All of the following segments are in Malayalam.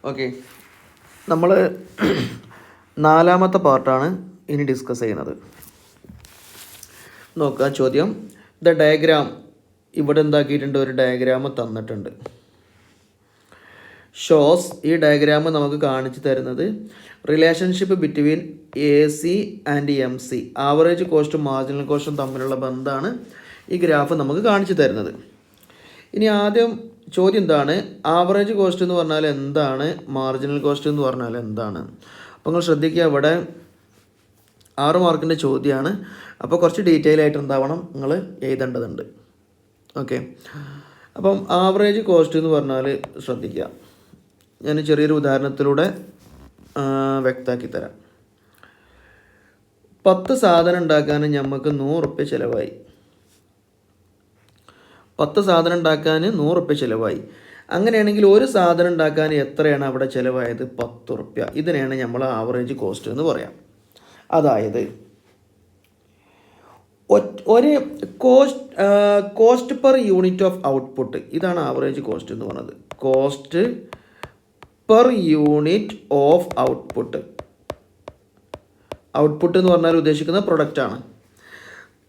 ഓക്കെ, നമ്മൾ നാലാമത്തെ പാർട്ടാണ് ഇനി ഡിസ്കസ് ചെയ്യുന്നത്. നോക്കുക ചോദ്യം. ദ ഡയഗ്രാം, ഇവിടെ എന്താക്കിയിട്ടുണ്ട്, ഒരു ഡയഗ്രാം തന്നിട്ടുണ്ട്. ഷോസ്, ഈ ഡയഗ്രാം നമുക്ക് കാണിച്ചു തരുന്നത് relationship between AC and MC, average കോസ്റ്റും മാർജിനൽ കോസ്റ്റും തമ്മിലുള്ള ബന്ധമാണ് ഈ ഗ്രാഫ് നമുക്ക് കാണിച്ചു തരുന്നത്. ഇനി ആദ്യം ചോദ്യം എന്താണ്, ആവറേജ് കോസ്റ്റ് എന്ന് പറഞ്ഞാൽ എന്താണ്, മാർജിനൽ കോസ്റ്റ് എന്ന് പറഞ്ഞാൽ എന്താണ്. അപ്പോൾ നിങ്ങൾ ശ്രദ്ധിക്കുക, ഇവിടെ 6 മാർക്കിൻ്റെ ചോദ്യമാണ്. അപ്പോൾ കുറച്ച് ഡീറ്റെയിൽ ആയിട്ട് എന്താവണം, നിങ്ങൾ എഴുതേണ്ടതുണ്ട്. ഓക്കെ, അപ്പം ആവറേജ് കോസ്റ്റ് എന്ന് പറഞ്ഞാൽ ശ്രദ്ധിക്കുക. ഞാൻ ചെറിയൊരു ഉദാഹരണത്തിലൂടെ വ്യക്തമാക്കി തരാം. 10 സാധനം ഉണ്ടാക്കാൻ നമുക്ക് 100 റുപ്യ ചിലവായി. 10 സാധനം ഉണ്ടാക്കാൻ 100 റുപ്യ ചിലവായി. അങ്ങനെയാണെങ്കിൽ ഒരു സാധനം ഉണ്ടാക്കാൻ എത്രയാണ് അവിടെ ചിലവായത്? 10 റുപ്യ. ഇതിനെയാണ് നമ്മൾ ആവറേജ് കോസ്റ്റ് എന്ന് പറയാം. അതായത് ഒരു cost per unit of output, ഇതാണ് ആവറേജ് കോസ്റ്റ് എന്ന് പറയുന്നത്. Cost per unit of output. Output എന്ന് പറഞ്ഞാൽ ഉദ്ദേശിക്കുന്ന പ്രൊഡക്റ്റാണ്.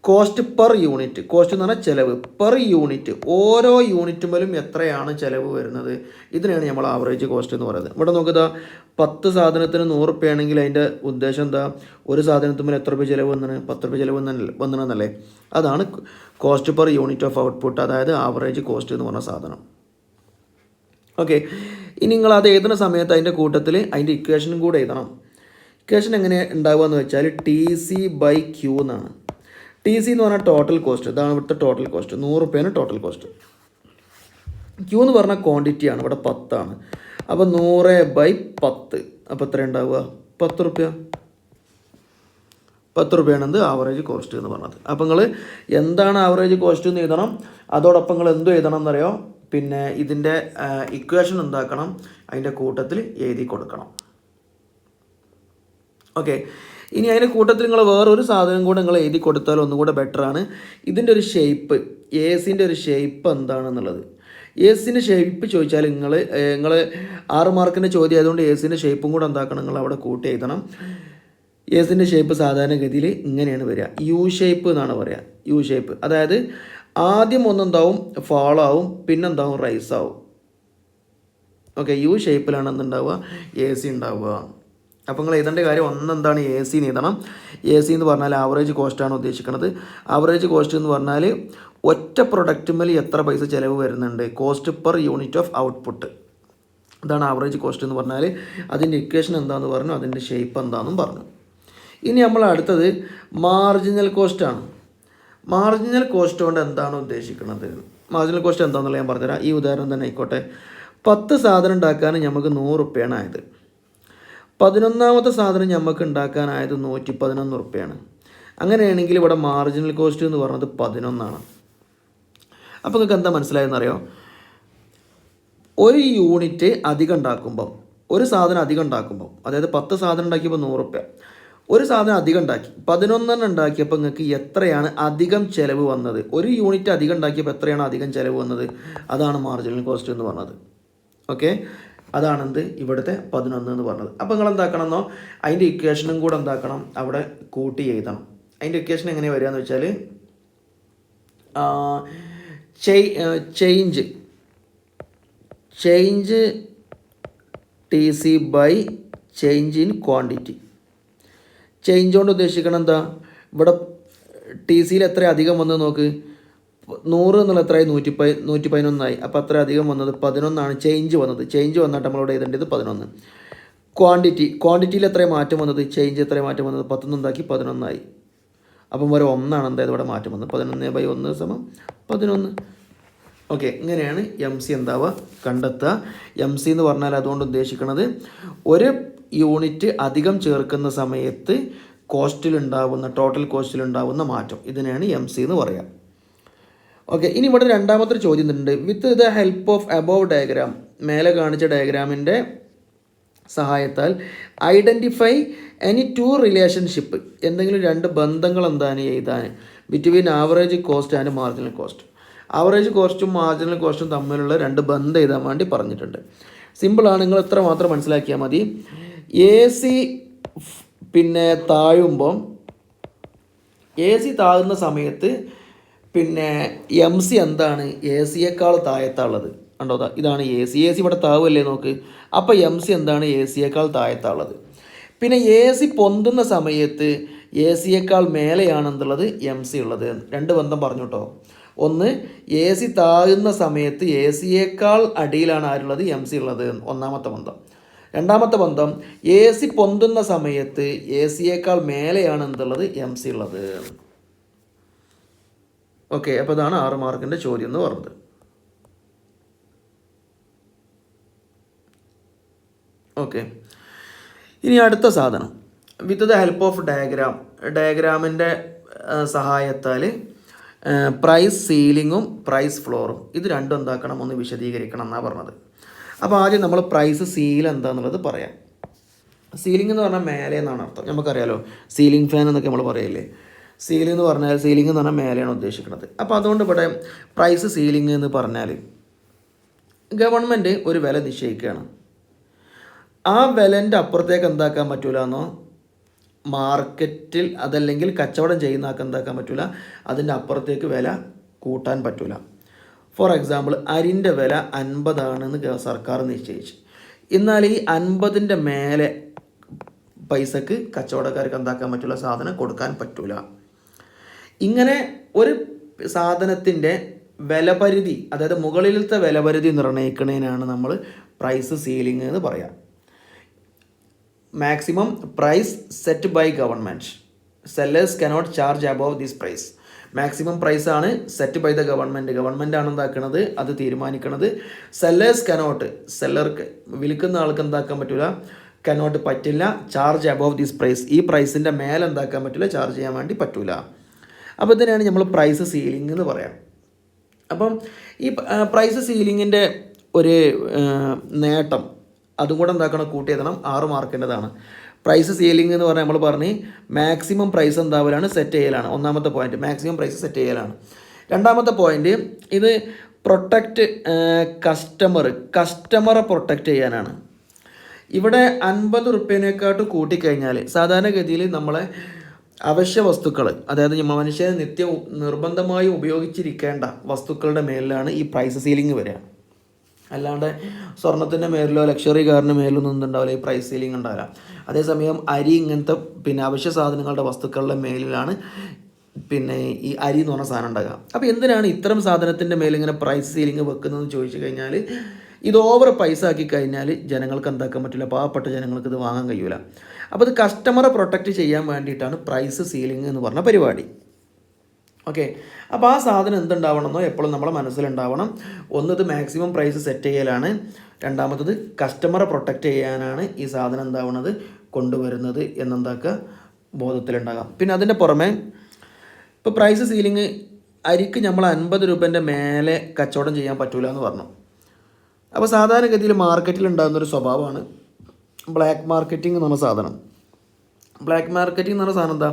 കോസ്റ്റ് പെർ യൂണിറ്റ്, കോസ്റ്റ് എന്ന് പറഞ്ഞാൽ ചിലവ്, പെർ യൂണിറ്റ്, ഓരോ യൂണിറ്റുമ്പോഴും എത്രയാണ് ചിലവ് വരുന്നത്, ഇതിനാണ് നമ്മൾ ആവറേജ് കോസ്റ്റ് എന്ന് പറയുന്നത്. ഇവിടെ നോക്കുക, 10 സാധനത്തിന് 100 റുപ്യ ആണെങ്കിൽ അതിൻ്റെ ഉദ്ദേശം എന്താ, ഒരു സാധനത്തുമ്പോൾ എത്ര രൂപ ചിലവ് വന്നിന്? 10 റുപ്യ ചിലവ് വന്നിണെന്നല്ലേ. അതാണ് cost per unit of output, അതായത് ആവറേജ് കോസ്റ്റ് എന്ന് പറഞ്ഞ സാധനം. ഓക്കെ, ഇനി നിങ്ങൾ അത് എഴുതുന്ന സമയത്ത് അതിൻ്റെ കൂട്ടത്തിൽ അതിൻ്റെ ഇക്വേഷനും കൂടെ എഴുതണം. ഇക്വേഷൻ എങ്ങനെ ഉണ്ടാവുക എന്ന് വെച്ചാൽ TC/Q എന്നാണ്. TC എന്ന് പറഞ്ഞാൽ ടോട്ടൽ കോസ്റ്റ്, ഇതാണ് ഇവിടുത്തെ ടോട്ടൽ കോസ്റ്റ്, 100 റുപ്യാണ് ടോട്ടൽ കോസ്റ്റ്. Q എന്ന് പറഞ്ഞാൽ ക്വാണ്ടിറ്റിയാണ്, ഇവിടെ 10 ആണ്. അപ്പോൾ 100/10, അപ്പോൾ എത്ര ഉണ്ടാവുക? 10 റുപ്യ. 10 റുപ്യാണ് ആവറേജ് കോസ്റ്റ് എന്ന് പറഞ്ഞത്. അപ്പോൾ നിങ്ങൾ എന്താണ് ആവറേജ് കോസ്റ്റ് എന്ന് എഴുതണം. അതോടൊപ്പം നിങ്ങൾ എന്തും എഴുതണം എന്നറിയോ, പിന്നെ ഇതിൻ്റെ ഇക്വേഷൻ എന്താക്കണം, അതിൻ്റെ കൂട്ടത്തിൽ എഴുതി കൊടുക്കണം. ഓക്കെ, ഇനി അതിൻ്റെ കൂട്ടത്തിൽ നിങ്ങൾ വേറൊരു സാധനം കൂടെ നിങ്ങൾ എഴുതി കൊടുത്താൽ ഒന്നുകൂടെ ബെറ്ററാണ്. ഇതിൻ്റെ ഒരു ഷേപ്പ്, ACൻ്റെ ഒരു ഷേപ്പ് എന്താണെന്നുള്ളത്. ACൻ്റെ ഷേപ്പ് ചോദിച്ചാൽ നിങ്ങൾ 6 മാർക്കിൻ്റെ ചോദ്യം ആയതുകൊണ്ട് ACൻ്റെ ഷേപ്പും കൂടെ എന്താക്കണം, നിങ്ങൾ അവിടെ കൂട്ടി എഴുതണം. ACൻ്റെ ഷേപ്പ് സാധാരണഗതിയിൽ ഇങ്ങനെയാണ് വരിക, U ഷേപ്പ് എന്നാണ് പറയുക. U ഷേപ്പ്, അതായത് ആദ്യം ഒന്നെന്താവും, ഫാളോ ആവും, പിന്നെന്താവും, റൈസ് ആവും. ഓക്കെ, U ഷേപ്പിലാണ് എന്തുണ്ടാവുക, AC ഉണ്ടാവുക. അപ്പോൾ നിങ്ങൾ എഴുതേണ്ട കാര്യം ഒന്നെന്താണ്, AC എഴുതണം. AC എന്ന് പറഞ്ഞാൽ ആവറേജ് കോസ്റ്റാണ് ഉദ്ദേശിക്കുന്നത്. ആവറേജ് കോസ്റ്റ് എന്ന് പറഞ്ഞാൽ ഒറ്റ പ്രൊഡക്റ്റുമ്മൽ എത്ര പൈസ ചിലവ് വരുന്നുണ്ട്, cost per unit of output, ഇതാണ് ആവറേജ് കോസ്റ്റ് എന്ന് പറഞ്ഞാൽ. അതിൻ്റെ ഇക്വേഷൻ എന്താണെന്ന് പറഞ്ഞു, അതിൻ്റെ ഷേപ്പ് എന്താണെന്നും പറഞ്ഞു. ഇനി നമ്മൾ അടുത്തത് മാർജിനൽ കോസ്റ്റാണ്. മാർജിനൽ കോസ്റ്റ് കൊണ്ട് എന്താണ് ഉദ്ദേശിക്കുന്നത്, മാർജിനൽ കോസ്റ്റ് എന്താണെന്നുള്ള ഞാൻ പറഞ്ഞുതരാം. ഈ ഉദാഹരണം തന്നെ ആയിക്കോട്ടെ. 10 സാധനം ഉണ്ടാക്കാൻ നമുക്ക് 100 റുപ്യാണ് ആയത്. 11ാമത്തെ സാധനം നമുക്ക് ഉണ്ടാക്കാനായത് 111 റുപ്യാണ്. അങ്ങനെയാണെങ്കിൽ ഇവിടെ മാർജിനൽ കോസ്റ്റ് എന്ന് പറയുന്നത് 11 ആണ്. അപ്പോൾ നിങ്ങൾക്ക് എന്താ മനസ്സിലായെന്നറിയോ, ഒരു യൂണിറ്റ് അധികം ഉണ്ടാക്കുമ്പം, ഒരു സാധനം അധികം ഉണ്ടാക്കുമ്പം, അതായത് 10 സാധനം ഉണ്ടാക്കിയപ്പോൾ 100 റുപ്യ, ഒരു സാധനം അധികം ഉണ്ടാക്കി 11 ഉണ്ടാക്കിയപ്പോൾ നിങ്ങൾക്ക് എത്രയാണ് അധികം ചിലവ് വന്നത്, ഒരു യൂണിറ്റ് അധികം ഉണ്ടാക്കിയപ്പോൾ എത്രയാണ് അധികം ചിലവ് വന്നത്, അതാണ് മാർജിനൽ കോസ്റ്റ് എന്ന് പറഞ്ഞത്. ഓക്കെ, അതാണെന്ത് ഇവിടുത്തെ 11 എന്ന് പറഞ്ഞത്. അപ്പോൾ നിങ്ങൾ എന്താക്കണം എന്നോ, അതിൻ്റെ ഇക്വേഷനും കൂടെ എന്താക്കണം, അവിടെ കൂട്ടി എഴുതണം. അതിൻ്റെ ഇക്വേഷൻ എങ്ങനെ വരിക എന്ന് വെച്ചാൽ change TC/ change in quantity. Change കൊണ്ട് ഉദ്ദേശിക്കണം എന്താ, ഇവിടെ TCയിൽ എത്ര അധികം വന്നത് നോക്ക്, 100 എന്നുള്ള എത്രയായി, 111ആയി. അപ്പോൾ അത്ര അധികം വന്നത് 11ആണ് ചേഞ്ച് വന്നത്. ചേഞ്ച് വന്നിട്ട് നമ്മളിവിടെ എഴുതേണ്ടത് 11. ക്വാണ്ടിറ്റിയിൽ എത്ര മാറ്റം വന്നത്, ചേഞ്ച് എത്ര മാറ്റം വന്നത്, 10 ഉണ്ടാക്കി 11 ആയി. അപ്പം വരെ 1 ആണ് എന്തായത് ഇവിടെ മാറ്റം വന്നത്, 11/1 = 11. ഓക്കെ, ഇങ്ങനെയാണ് MC എന്താവുക കണ്ടെത്തുക. MC എന്ന് പറഞ്ഞാൽ അതുകൊണ്ട് ഉദ്ദേശിക്കുന്നത് ഒരു യൂണിറ്റ് അധികം ചേർക്കുന്ന സമയത്ത് കോസ്റ്റിലുണ്ടാവുന്ന, ടോട്ടൽ കോസ്റ്റിലുണ്ടാവുന്ന മാറ്റം, ഇതിനെയാണ് MC എന്ന് പറയുക. ഓക്കെ, ഇനി ഇവിടെ രണ്ടാമത്തെ ചോദ്യം ഉണ്ട്. With the help of above diagram, മേലെ കാണിച്ച ഡയഗ്രാമിൻ്റെ സഹായത്താൽ ഐഡൻറ്റിഫൈ എനി 2 റിലേഷൻഷിപ്പ്, എന്തെങ്കിലും 2 ബന്ധങ്ങൾ എന്താണ് എഴുതാൻ, between average cost and marginal cost. Average കോസ്റ്റും മാർജിനൽ കോസ്റ്റും തമ്മിലുള്ള 2 ബന്ധം എഴുതാൻ വേണ്ടി പറഞ്ഞിട്ടുണ്ട്. സിമ്പിളാണ്, നിങ്ങൾ ഇത്ര മാത്രം മനസ്സിലാക്കിയാൽ മതി. എ സി പിന്നെ താഴുമ്പം എ സി താഴുന്ന സമയത്ത് പിന്നെ എം സി എന്താണ് എ സിയേക്കാൾ താഴത്താളുള്ളത് കണ്ടോ. ഇതാണ് എ സി ഇവിടെ താവുമല്ലേ നോക്ക്. അപ്പോൾ എം സി എന്താണ് എ സിയേക്കാൾ താഴത്താളുള്ളത്. പിന്നെ എ സി പൊന്തുന്ന സമയത്ത് എ സിയേക്കാൾ മേലെയാണെന്നുള്ളത് എം സി ഉള്ളത്. രണ്ട് ബന്ധം പറഞ്ഞു കേട്ടോ. ഒന്ന്, എ സി താഴുന്ന സമയത്ത് എ സിയേക്കാൾ അടിയിലാണ് ആരുള്ളത് എം സി ഉള്ളത്, ഒന്നാമത്തെ ബന്ധം. രണ്ടാമത്തെ ബന്ധം, എ സി പൊന്തുന്ന സമയത്ത് എ സിയേക്കാൾ മേലെയാണ് എന്തുള്ളത് എം സി ഉള്ളത്. ഓക്കെ, അപ്പോൾ ഇതാണ് 6 മാർക്കിൻ്റെ ചോദ്യം എന്ന് പറഞ്ഞത്. ഓക്കെ, ഇനി അടുത്ത സാധനം, വിത്ത് ദ ഹെൽപ്പ് ഓഫ് ഡയഗ്രാമിൻ്റെ സഹായത്താൽ പ്രൈസ് സീലിങ്ങും പ്രൈസ് ഫ്ലോറും ഇത് രണ്ടും എന്താക്കണം, ഒന്ന് വിശദീകരിക്കണം എന്നാണ് പറഞ്ഞത്. അപ്പോൾ ആദ്യം നമ്മൾ പ്രൈസ് സീൽ എന്താണെന്നുള്ളത് പറയാം. സീലിംഗ് എന്ന് പറഞ്ഞാൽ മേലെ എന്നാണ് അർത്ഥം. നമുക്കറിയാലോ സീലിംഗ് ഫാൻ എന്നൊക്കെ നമ്മൾ പറയില്ലേ. സീലിംഗ് എന്ന് പറഞ്ഞാൽ മേലെയാണ് ഉദ്ദേശിക്കുന്നത്. അപ്പോൾ അതുകൊണ്ട് ഇവിടെ പ്രൈസ് സീലിംഗ് എന്ന് പറഞ്ഞാൽ ഗവൺമെൻറ് ഒരു വില നിശ്ചയിക്കുകയാണ്. ആ വിലൻ്റെ അപ്പുറത്തേക്ക് എന്താക്കാൻ പറ്റൂല എന്നോ, മാർക്കറ്റിൽ അതല്ലെങ്കിൽ കച്ചവടം ചെയ്യുന്ന ആൾക്ക് എന്താക്കാൻ പറ്റില്ല, അതിൻ്റെ അപ്പുറത്തേക്ക് വില കൂട്ടാൻ പറ്റില്ല. ഫോർ എക്സാമ്പിൾ, അരിൻ്റെ വില 50 ആണെന്ന് സർക്കാർ നിശ്ചയിച്ചു. എന്നാൽ ഈ 50ൻ്റെ മേലെ പൈസക്ക് കച്ചവടക്കാർക്ക് എന്താക്കാൻ പറ്റില്ല, സാധനം കൊടുക്കാൻ പറ്റില്ല. ഇങ്ങനെ ഒരു സാധനത്തിൻ്റെ വിലപരിധി, അതായത് മുകളിലത്തെ വിലപരിധി നിർണ്ണയിക്കുന്നതിനാണ് നമ്മൾ പ്രൈസ് സീലിംഗ് എന്ന് പറയാം. Maximum price set by government, sellers cannot charge above this price. Maximum പ്രൈസാണ് സെറ്റ് ബൈ ദ ഗവൺമെൻറ് ആണ് എന്താക്കുന്നത്, അത് തീരുമാനിക്കുന്നത്. സെല്ലേഴ്സ് കനോട്ട്, സെല്ലർക്ക് വിൽക്കുന്ന ആൾക്ക് എന്താക്കാൻ പറ്റില്ല, കനോട്ട് പറ്റില്ല, ചാർജ് അബവ് ദിസ് പ്രൈസ്, ഈ പ്രൈസിൻ്റെ മേലെ എന്താക്കാൻ പറ്റില്ല, ചാർജ് ചെയ്യാൻ വേണ്ടി പറ്റില്ല. അപ്പോൾ ഇതിനാണ് നമ്മൾ പ്രൈസ് സീലിംഗ് എന്ന് പറയാം. അപ്പം ഈ പ്രൈസ് സീലിങ്ങിൻ്റെ ഒരു നേട്ടം അതും കൂടെ എന്താക്കണം, കൂട്ടിയെത്തണം. 6 മാർക്കിൻ്റെതാണ്. പ്രൈസ് സീലിംഗ് എന്ന് പറഞ്ഞാൽ നമ്മൾ പറഞ്ഞ് മാക്സിമം പ്രൈസ് എന്താവലാണ്, സെറ്റ് ചെയ്യലാണ്. ഒന്നാമത്തെ പോയിന്റ് മാക്സിമം പ്രൈസ് സെറ്റ് ചെയ്യലാണ്. രണ്ടാമത്തെ പോയിന്റ് ഇത് പ്രൊട്ടക്റ്റ് കസ്റ്റമറെ പ്രൊട്ടക്റ്റ് ചെയ്യാനാണ്. ഇവിടെ 50 റുപ്യേനേക്കാട്ട് കൂട്ടിക്കഴിഞ്ഞാൽ സാധാരണഗതിയിൽ നമ്മളെ അവശ്യ വസ്തുക്കൾ, അതായത് മനുഷ്യന് നിത്യം നിർബന്ധമായി ഉപയോഗിച്ചിരിക്കേണ്ട വസ്തുക്കളുടെ മേലിലാണ് ഈ പ്രൈസ് സീലിംഗ് വരിക. അല്ലാണ്ട് സ്വർണത്തിൻ്റെ മേലിലോ ലക്ഷറി കാറിൻ്റെ മേലിലൊന്നും എന്തുണ്ടാവില്ല, ഈ പ്രൈസ് സീലിംഗ് ഉണ്ടാവില്ല. അതേസമയം അരി ഇങ്ങനത്തെ അവശ്യ സാധനങ്ങളുടെ വസ്തുക്കളുടെ മേലിലാണ് ഈ അരി എന്ന് പറഞ്ഞ സാധനം ഉണ്ടാകുക. അപ്പോൾ എന്തിനാണ് ഇത്തരം സാധനത്തിൻ്റെ മേലിങ്ങനെ പ്രൈസ് സീലിംഗ് വെക്കുന്നതെന്ന് ചോദിച്ചു കഴിഞ്ഞാൽ, ഇത് ഓവർ പൈസ ആക്കി കഴിഞ്ഞാൽ ജനങ്ങൾക്ക് എന്താക്കാൻ പറ്റില്ല, പാവപ്പെട്ട ജനങ്ങൾക്ക് ഇത് വാങ്ങാൻ കഴിയില്ല. അപ്പോൾ ഇത് കസ്റ്റമറെ പ്രൊട്ടക്റ്റ് ചെയ്യാൻ വേണ്ടിയിട്ടാണ് പ്രൈസ് സീലിംഗ് എന്ന് പറഞ്ഞ പരിപാടി. ഓക്കെ, അപ്പോൾ ആ സാധനം എന്തുണ്ടാവണമെന്നോ എപ്പോഴും നമ്മളെ മനസ്സിലുണ്ടാവണം. ഒന്ന്, ഇത് മാക്സിമം പ്രൈസ് സെറ്റ് ചെയ്യലാണ്. രണ്ടാമത്തത് കസ്റ്റമറെ പ്രൊട്ടക്റ്റ് ചെയ്യാനാണ് ഈ സാധനം എന്താവുന്നത്, കൊണ്ടുവരുന്നത് എന്നെന്താക്കുക ബോധത്തിലുണ്ടാകാം. പിന്നെ അതിൻ്റെ പുറമെ ഇപ്പോൾ പ്രൈസ് സീലിംഗ്, അരിക്ക് നമ്മൾ 50 രൂപേൻ്റെ മേലെ കച്ചവടം ചെയ്യാൻ പറ്റില്ല എന്ന് പറഞ്ഞു. അപ്പോൾ സാധാരണഗതിയിൽ മാർക്കറ്റിൽ ഉണ്ടാകുന്നൊരു സ്വഭാവമാണ് ബ്ലാക്ക് മാർക്കറ്റിംഗ് എന്ന് പറഞ്ഞ സാധനം. ബ്ലാക്ക് മാർക്കറ്റിംഗ് എന്ന് പറഞ്ഞ സാധനം എന്താ,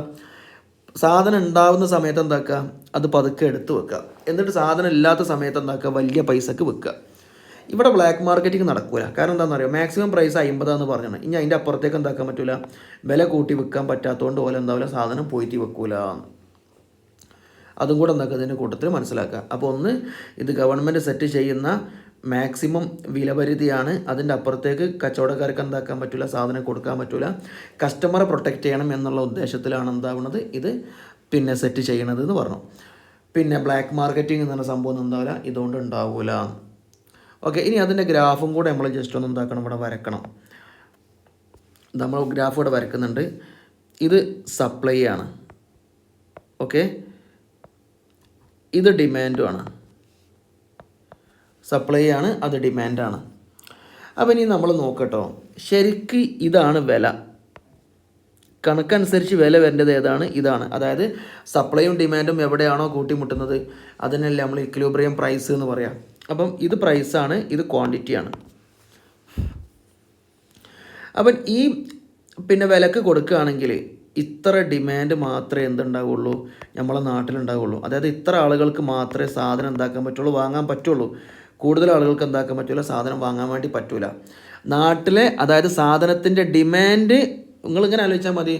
സാധനം ഉണ്ടാകുന്ന സമയത്ത് എന്താക്കുക, അത് പതുക്കെ എടുത്ത് വെക്കുക. എന്നിട്ട് സാധനം ഇല്ലാത്ത സമയത്ത് എന്താക്കുക, വലിയ പൈസക്ക് വെക്കുക. ഇവിടെ ബ്ലാക്ക് മാർക്കറ്റിംഗ് നടക്കില്ല. കാരണം എന്താണെന്ന് അറിയാം, മാക്സിമം പ്രൈസ് 50 എന്ന് പറഞ്ഞാണ്. ഇനി അതിൻ്റെ അപ്പുറത്തേക്ക് എന്താക്കാൻ പറ്റില്ല, വില കൂട്ടി വെക്കാൻ പറ്റാത്തതുകൊണ്ട് പോലെ എന്താവില്ല, സാധനം പോയിട്ട് വെക്കൂല. അതും കൂടെ എന്താക്കുക ഇതിൻ്റെ കൂട്ടത്തിൽ മനസ്സിലാക്കുക. അപ്പോൾ ഒന്ന്, ഇത് ഗവൺമെൻറ് സെറ്റ് ചെയ്യുന്ന മാക്സിമം വിലപരിധിയാണ്. അതിൻ്റെ അപ്പുറത്തേക്ക് കച്ചവടക്കാർക്ക് എന്താക്കാൻ പറ്റില്ല, സാധനം കൊടുക്കാൻ പറ്റില്ല. കസ്റ്റമറെ പ്രൊട്ടക്റ്റ് ചെയ്യണം എന്നുള്ള ഉദ്ദേശത്തിലാണ് എന്താവുന്നത്, ഇത് സെറ്റ് ചെയ്യണത് എന്ന് പറഞ്ഞു. പിന്നെ ബ്ലാക്ക് മാർക്കറ്റിംഗ് എന്ന് പറഞ്ഞ സംഭവം എന്താവില്ല, ഇതുകൊണ്ട് ഉണ്ടാവില്ല. ഓക്കെ, ഇനി അതിൻ്റെ ഗ്രാഫും കൂടെ നമ്മൾ ജസ്റ്റ് ഒന്ന് എന്താക്കണം, ഇവിടെ വരക്കണം. നമ്മൾ ഗ്രാഫ് ഇവിടെ വരക്കുന്നുണ്ട്. ഇത് സപ്ലൈ ആണ്. ഓക്കെ, ഇത് ഡിമാൻഡുമാണ്. സപ്ലൈ ആണ്, അത് ഡിമാൻഡാണ്. അപ്പോൾ ഇനി നമ്മൾ നോക്കട്ടോ, ശരിക്ക് ഇതാണ് വില. കണക്കനുസരിച്ച് വില വരേണ്ടത് ഏതാണ്, ഇതാണ്. അതായത് സപ്ലൈയും ഡിമാൻഡും എവിടെയാണോ കൂട്ടിമുട്ടുന്നത് അതിനല്ലേ നമ്മൾ ഇക്വിലിബ്രിയം പ്രൈസ് എന്ന് പറയാം. അപ്പം ഇത് പ്രൈസാണ്, ഇത് ക്വാണ്ടിറ്റിയാണ്. അപ്പം ഈ വിലക്ക് കൊടുക്കുകയാണെങ്കിൽ ഇത്ര ഡിമാൻഡ് മാത്രമേ എന്തുണ്ടാവുള്ളൂ, നമ്മളെ നാട്ടിലുണ്ടാവുള്ളൂ. അതായത് ഇത്ര ആളുകൾക്ക് മാത്രമേ സാധനം എന്താക്കാൻ പറ്റുള്ളൂ, വാങ്ങാൻ പറ്റുള്ളൂ. കൂടുതൽ ആളുകൾക്ക് എന്താക്കാൻ പറ്റില്ല, സാധനം വാങ്ങാൻ വേണ്ടി പറ്റില്ല. നാട്ടിലെ അതായത് സാധനത്തിൻ്റെ ഡിമാൻഡ് നിങ്ങളിങ്ങനെ ആലോചിച്ചാൽ മതി.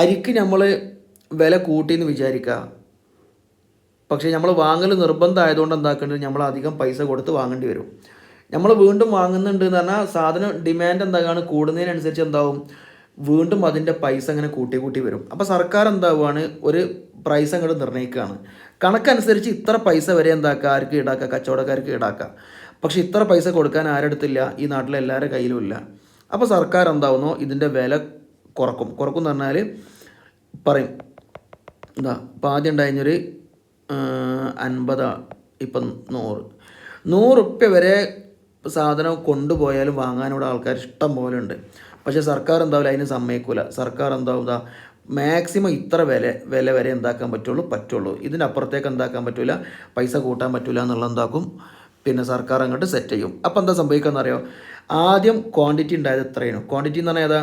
അരിക്ക് നമ്മൾ വില കൂട്ടിയെന്ന് വിചാരിക്കുക, പക്ഷേ നമ്മൾ വാങ്ങൽ നിർബന്ധമായതുകൊണ്ട് എന്താക്കേണ്ടത്, നമ്മൾ അധികം പൈസ കൊടുത്ത് വാങ്ങേണ്ടി വരും. നമ്മൾ വീണ്ടും വാങ്ങുന്നുണ്ട് എന്ന് പറഞ്ഞാൽ സാധനം ഡിമാൻഡ് എന്താകാണ് കൂടുന്നതിനനുസരിച്ച് എന്താവും, വീണ്ടും അതിൻ്റെ പൈസ അങ്ങനെ കൂട്ടി വരും. അപ്പോൾ സർക്കാർ എന്താവുകയാണ്, ഒരു പ്രൈസ് അങ്ങോട്ട് നിർണ്ണയിക്കുകയാണ്. കണക്കനുസരിച്ച് ഇത്ര പൈസ വരെ എന്താക്കുക, ആർക്ക് ഈടാക്കുക, കച്ചവടക്കാർക്ക് ഈടാക്കുക. പക്ഷേ ഇത്ര പൈസ കൊടുക്കാൻ ആരെടുത്തില്ല, ഈ നാട്ടിലെ എല്ലാവരുടെ കയ്യിലും ഇല്ല. അപ്പോൾ സർക്കാർ എന്താവുന്നോ ഇതിൻ്റെ വില കുറക്കും എന്ന് പറഞ്ഞാൽ പറയും, എന്താ ഇപ്പോൾ ആദ്യം ഉണ്ടായിരുന്നൊരു 50, ഇപ്പം 100 റുപ്യ വരെ സാധനം കൊണ്ടുപോയാലും വാങ്ങാനിവിടെ ആൾക്കാർ ഇഷ്ടം പോലെ ഉണ്ട്. പക്ഷേ സർക്കാർ എന്താവില്ല, അതിന് സമ്മതിക്കില്ല. സർക്കാർ എന്താവും, മാക്സിമം ഇത്ര വില വരെ എന്താക്കാൻ പറ്റുള്ളൂ. ഇതിനപ്പുറത്തേക്ക് എന്താക്കാൻ പറ്റില്ല, പൈസ കൂട്ടാൻ പറ്റില്ല എന്നുള്ള എന്താക്കും, പിന്നെ സർക്കാർ അങ്ങോട്ട് സെറ്റ് ചെയ്യും. അപ്പോൾ എന്താ സംഭവിക്കുകയെന്നറിയോ, ആദ്യം ക്വാണ്ടിറ്റി ഉണ്ടായത് എത്രയാണ്, ക്വാണ്ടിറ്റി എന്ന് പറഞ്ഞാൽ ഏതാ,